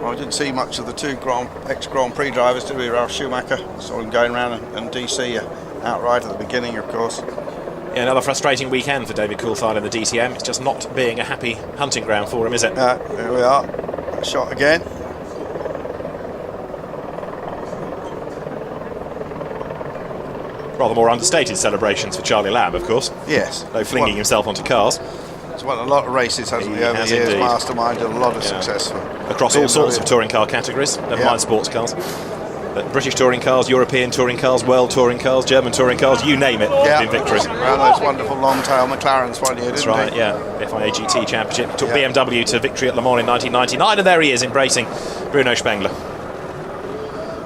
Well, I didn't see much of the two ex-Grand Prix drivers, did we? Ralf Schumacher, saw him going around and DC outright at the beginning, of course. Yeah, another frustrating weekend for David Coulthard in the DTM. It's just not being a happy hunting ground for him, is it? Here we are. Shot again. Rather more understated celebrations for Charlie Lamb, of course. Yes. Though flinging himself onto cars. He's won a lot of races, hasn't he, over the years? Masterminded a lot of success for across all sorts of touring car categories, never mind sports cars. But British touring cars, European touring cars, world touring cars, German touring cars, you name it, in victories. Around those wonderful long-tail McLarens one year, didn't he? That's right, yeah. FIA GT Championship. Took BMW to victory at Le Mans in 1999, and there he is, embracing Bruno Spengler.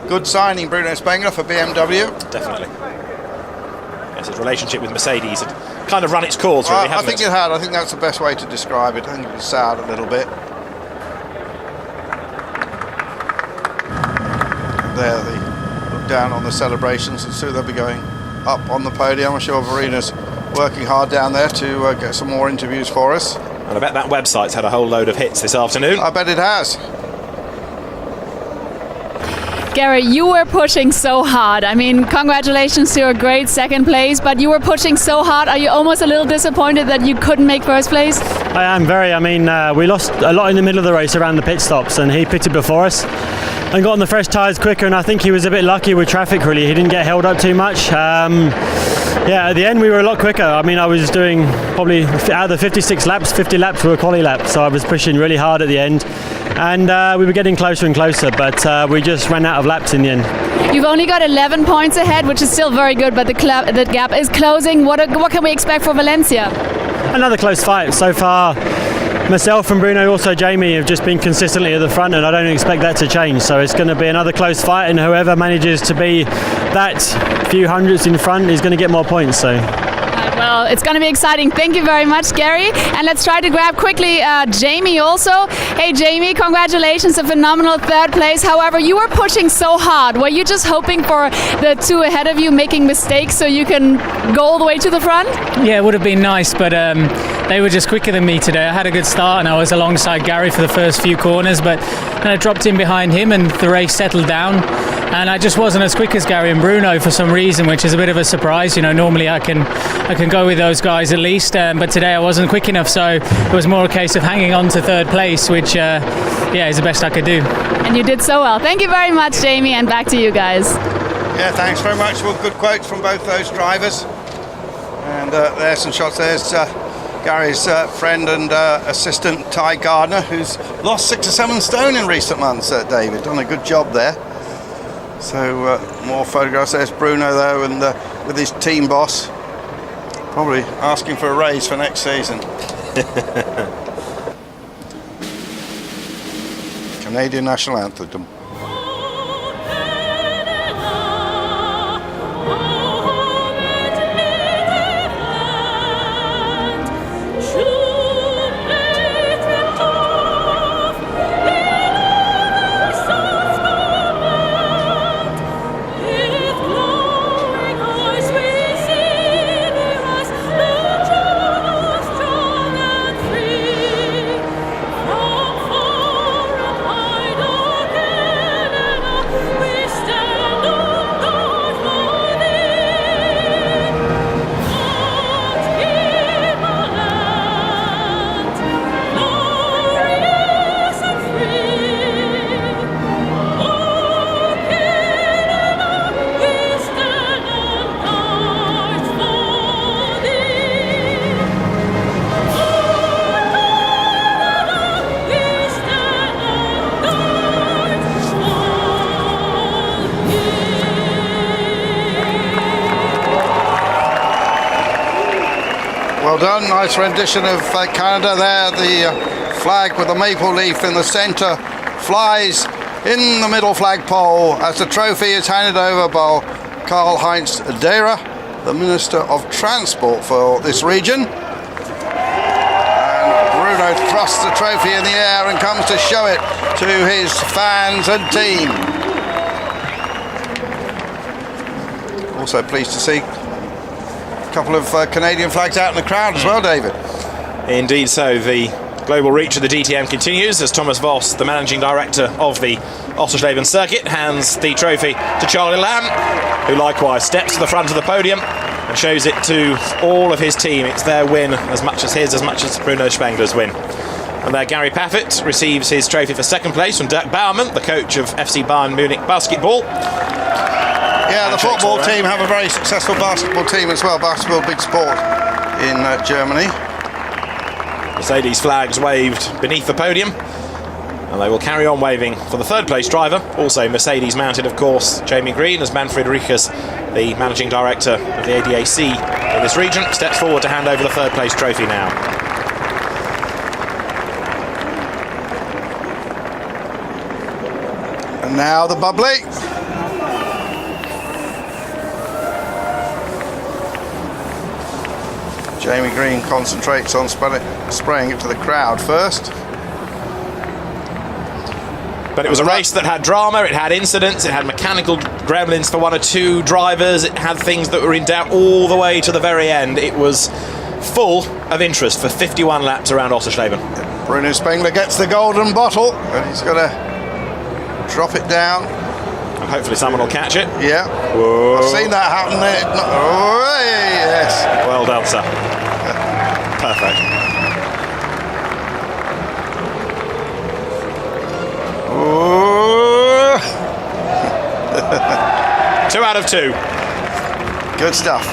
Good signing, Bruno Spengler, for BMW. Definitely. Yes, his relationship with Mercedes had kind of run its course, really, hasn't I think it had. I think that's the best way to describe it. I think it was soured a little bit. There, they look down on the celebrations, and soon they'll be going up on the podium. I'm sure Verina's working hard down there to get some more interviews for us. And I bet that website's had a whole load of hits this afternoon. I bet it has. Gary, you were pushing so hard. I mean, congratulations to a great second place, but you were pushing so hard. Are you almost a little disappointed that you couldn't make first place? I am very. I mean, we lost a lot in the middle of the race around the pit stops, and he pitted before us and got on the fresh tyres quicker, and I think he was a bit lucky with traffic, really. He didn't get held up too much. At the end we were a lot quicker. I mean, I was doing probably out of the 56 laps, 50 laps were quali laps, so I was pushing really hard at the end, and we were getting closer and closer, but we just ran out of laps in the end. You've only got 11 points ahead, which is still very good, but the gap is closing. What can we expect for Valencia? Another close fight. So far, myself and Bruno, also Jamie, have just been consistently at the front, and I don't expect that to change. So it's going to be another close fight, and whoever manages to be that few hundredths in front is going to get more points. So. Well, it's going to be exciting. Thank you very much, Gary. And let's try to grab quickly Jamie also. Hey, Jamie, congratulations, a phenomenal third place. However, you were pushing so hard. Were you just hoping for the two ahead of you making mistakes so you can go all the way to the front? Yeah, it would have been nice, but they were just quicker than me today. I had a good start and I was alongside Gary for the first few corners, but then I dropped in behind him and the race settled down. And I just wasn't as quick as Gary and Bruno for some reason, which is a bit of a surprise. You know, normally I can go with those guys at least, but today I wasn't quick enough, so it was more a case of hanging on to third place, which is the best I could do. And you did so well. Thank you very much, Jamie, and back to you guys. Yeah, thanks very much. Well, good quotes from both those drivers. And there's some shots. There's Gary's friend and assistant Ty Gardner, who's lost 6 or 7 stone in recent months. David, done a good job there. So more photographs. There's Bruno though, and with his team boss, probably asking for a raise for next season. Canadian national anthem. Well done, nice rendition of Canada there. The flag with the maple leaf in the centre flies in the middle flagpole as the trophy is handed over by Karl-Heinz Dehrer, the Minister of Transport for this region. And Bruno thrusts the trophy in the air and comes to show it to his fans and team. Also pleased to see a couple of Canadian flags out in the crowd as well, David. Indeed so. The Global reach of the DTM continues as Thomas Voss, the managing director of the Oschersleben circuit, hands the trophy to Charlie Lamb, who likewise steps to the front of the podium and shows it to all of his team. It's their win as much as his, as much as Bruno Spengler's win. And there Gary Paffett receives his trophy for second place from Dirk Baumann, the coach of FC Bayern Munich basketball. Yeah, the football team have a very successful basketball team as well. Basketball, big sport in Germany. Mercedes flags waved beneath the podium, and they will carry on waving for the third place driver. Also Mercedes mounted, of course, Jamie Green, as Manfred Riechers, the managing director of the ADAC in this region, steps forward to hand over the third place trophy now. And now the bubbly. Jamie Green concentrates on spraying it to the crowd first. But it was a race that had drama, it had incidents, it had mechanical gremlins for one or two drivers, it had things that were in doubt all the way to the very end. It was full of interest for 51 laps around Oschersleben. Bruno Spengler gets the golden bottle, and he's got to drop it down. And hopefully someone will catch it. Yeah. Whoa. I've seen that happen. Oh, yes. Well done, sir. Perfect. Oh. 2 out of 2. Good stuff.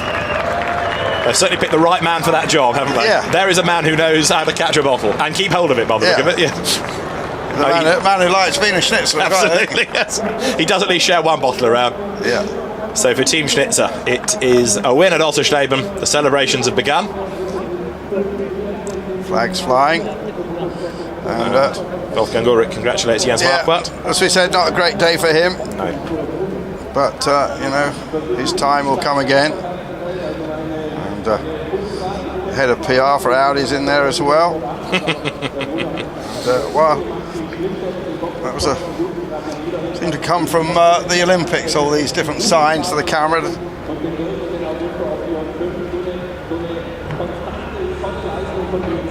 They've certainly picked the right man for that job, haven't they? Yeah. There is a man who knows how to catch a bottle and keep hold of it, by the look of it. Yeah. The man who likes Wiener Schnitzel. Absolutely, yes. He does at least share one bottle around. Yeah. So for Team Schnitzer, it is a win at Oschersleben. The celebrations have begun. Flags flying. And Wolfgang Ulrich congratulates Jens Marquardt. As we said, not a great day for him. No. But, you know, his time will come again. And head of PR for Audi's in there as well. Well, that was seemed to come from the Olympics, all these different signs to the camera.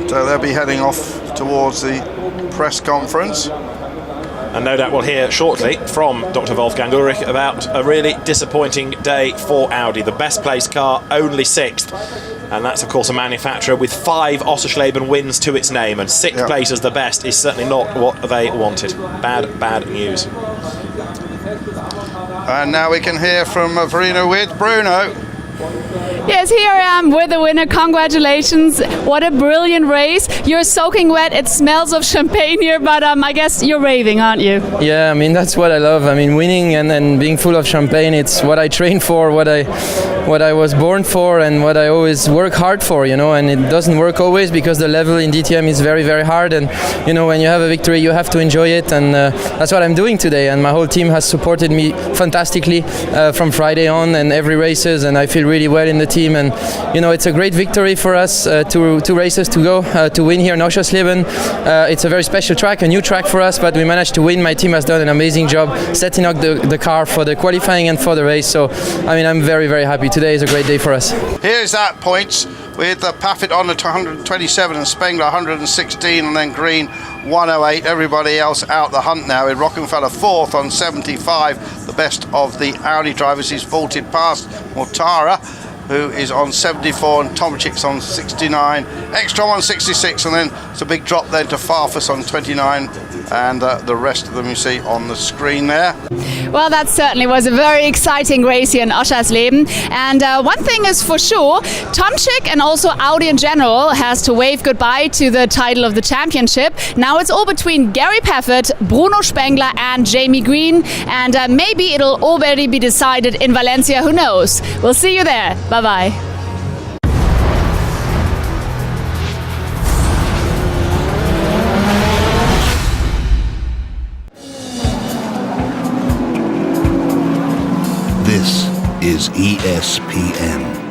So they'll be heading off towards the press conference. And no doubt we'll hear shortly from Dr. Wolfgang Ulrich about a really disappointing day for Audi. The best placed car, only 6th. And that's, of course, a manufacturer with 5 Oschersleben wins to its name. And 6th place as the best is certainly not what they wanted. Bad news. And now we can hear from Verino with Bruno. Yes, here I am with the winner. Congratulations. What a brilliant race. You're soaking wet. It smells of champagne here, but I guess you're raving, aren't you? Yeah, I mean, that's what I love. I mean, winning and being full of champagne, it's what I train for, what I was born for, and what I always work hard for, you know, and it doesn't work always because the level in DTM is very, very hard, and, you know, when you have a victory, you have to enjoy it, and that's what I'm doing today, and my whole team has supported me fantastically from Friday on and every races, and I feel really well in the team, and, you know, it's a great victory for us, two races to go, to win here in Oschersleben. It's a very special track, a new track for us, but we managed to win. My team has done an amazing job setting up the car for the qualifying and for the race, so, I mean, I'm very, very happy. Today is a great day for us. Here's that points with Paffett on at 127 and Spengler 116 and then Green 108. Everybody else out the hunt now, with Rockenfeller 4th on 75, the best of the Audi drivers. He's vaulted past Mortara, who is on 74, and Tomachic's on 69, Ekstrom on 66, and then it's a big drop then to Farfus on 29, and the rest of them you see on the screen there. Well, that certainly was a very exciting race here in Oschersleben, and one thing is for sure, Tomczyk and also Audi in general has to wave goodbye to the title of the championship. Now it's all between Gary Paffett, Bruno Spengler and Jamie Green, and maybe it'll already be decided in Valencia, who knows. We'll see you there. Bye-bye. This is ESPN.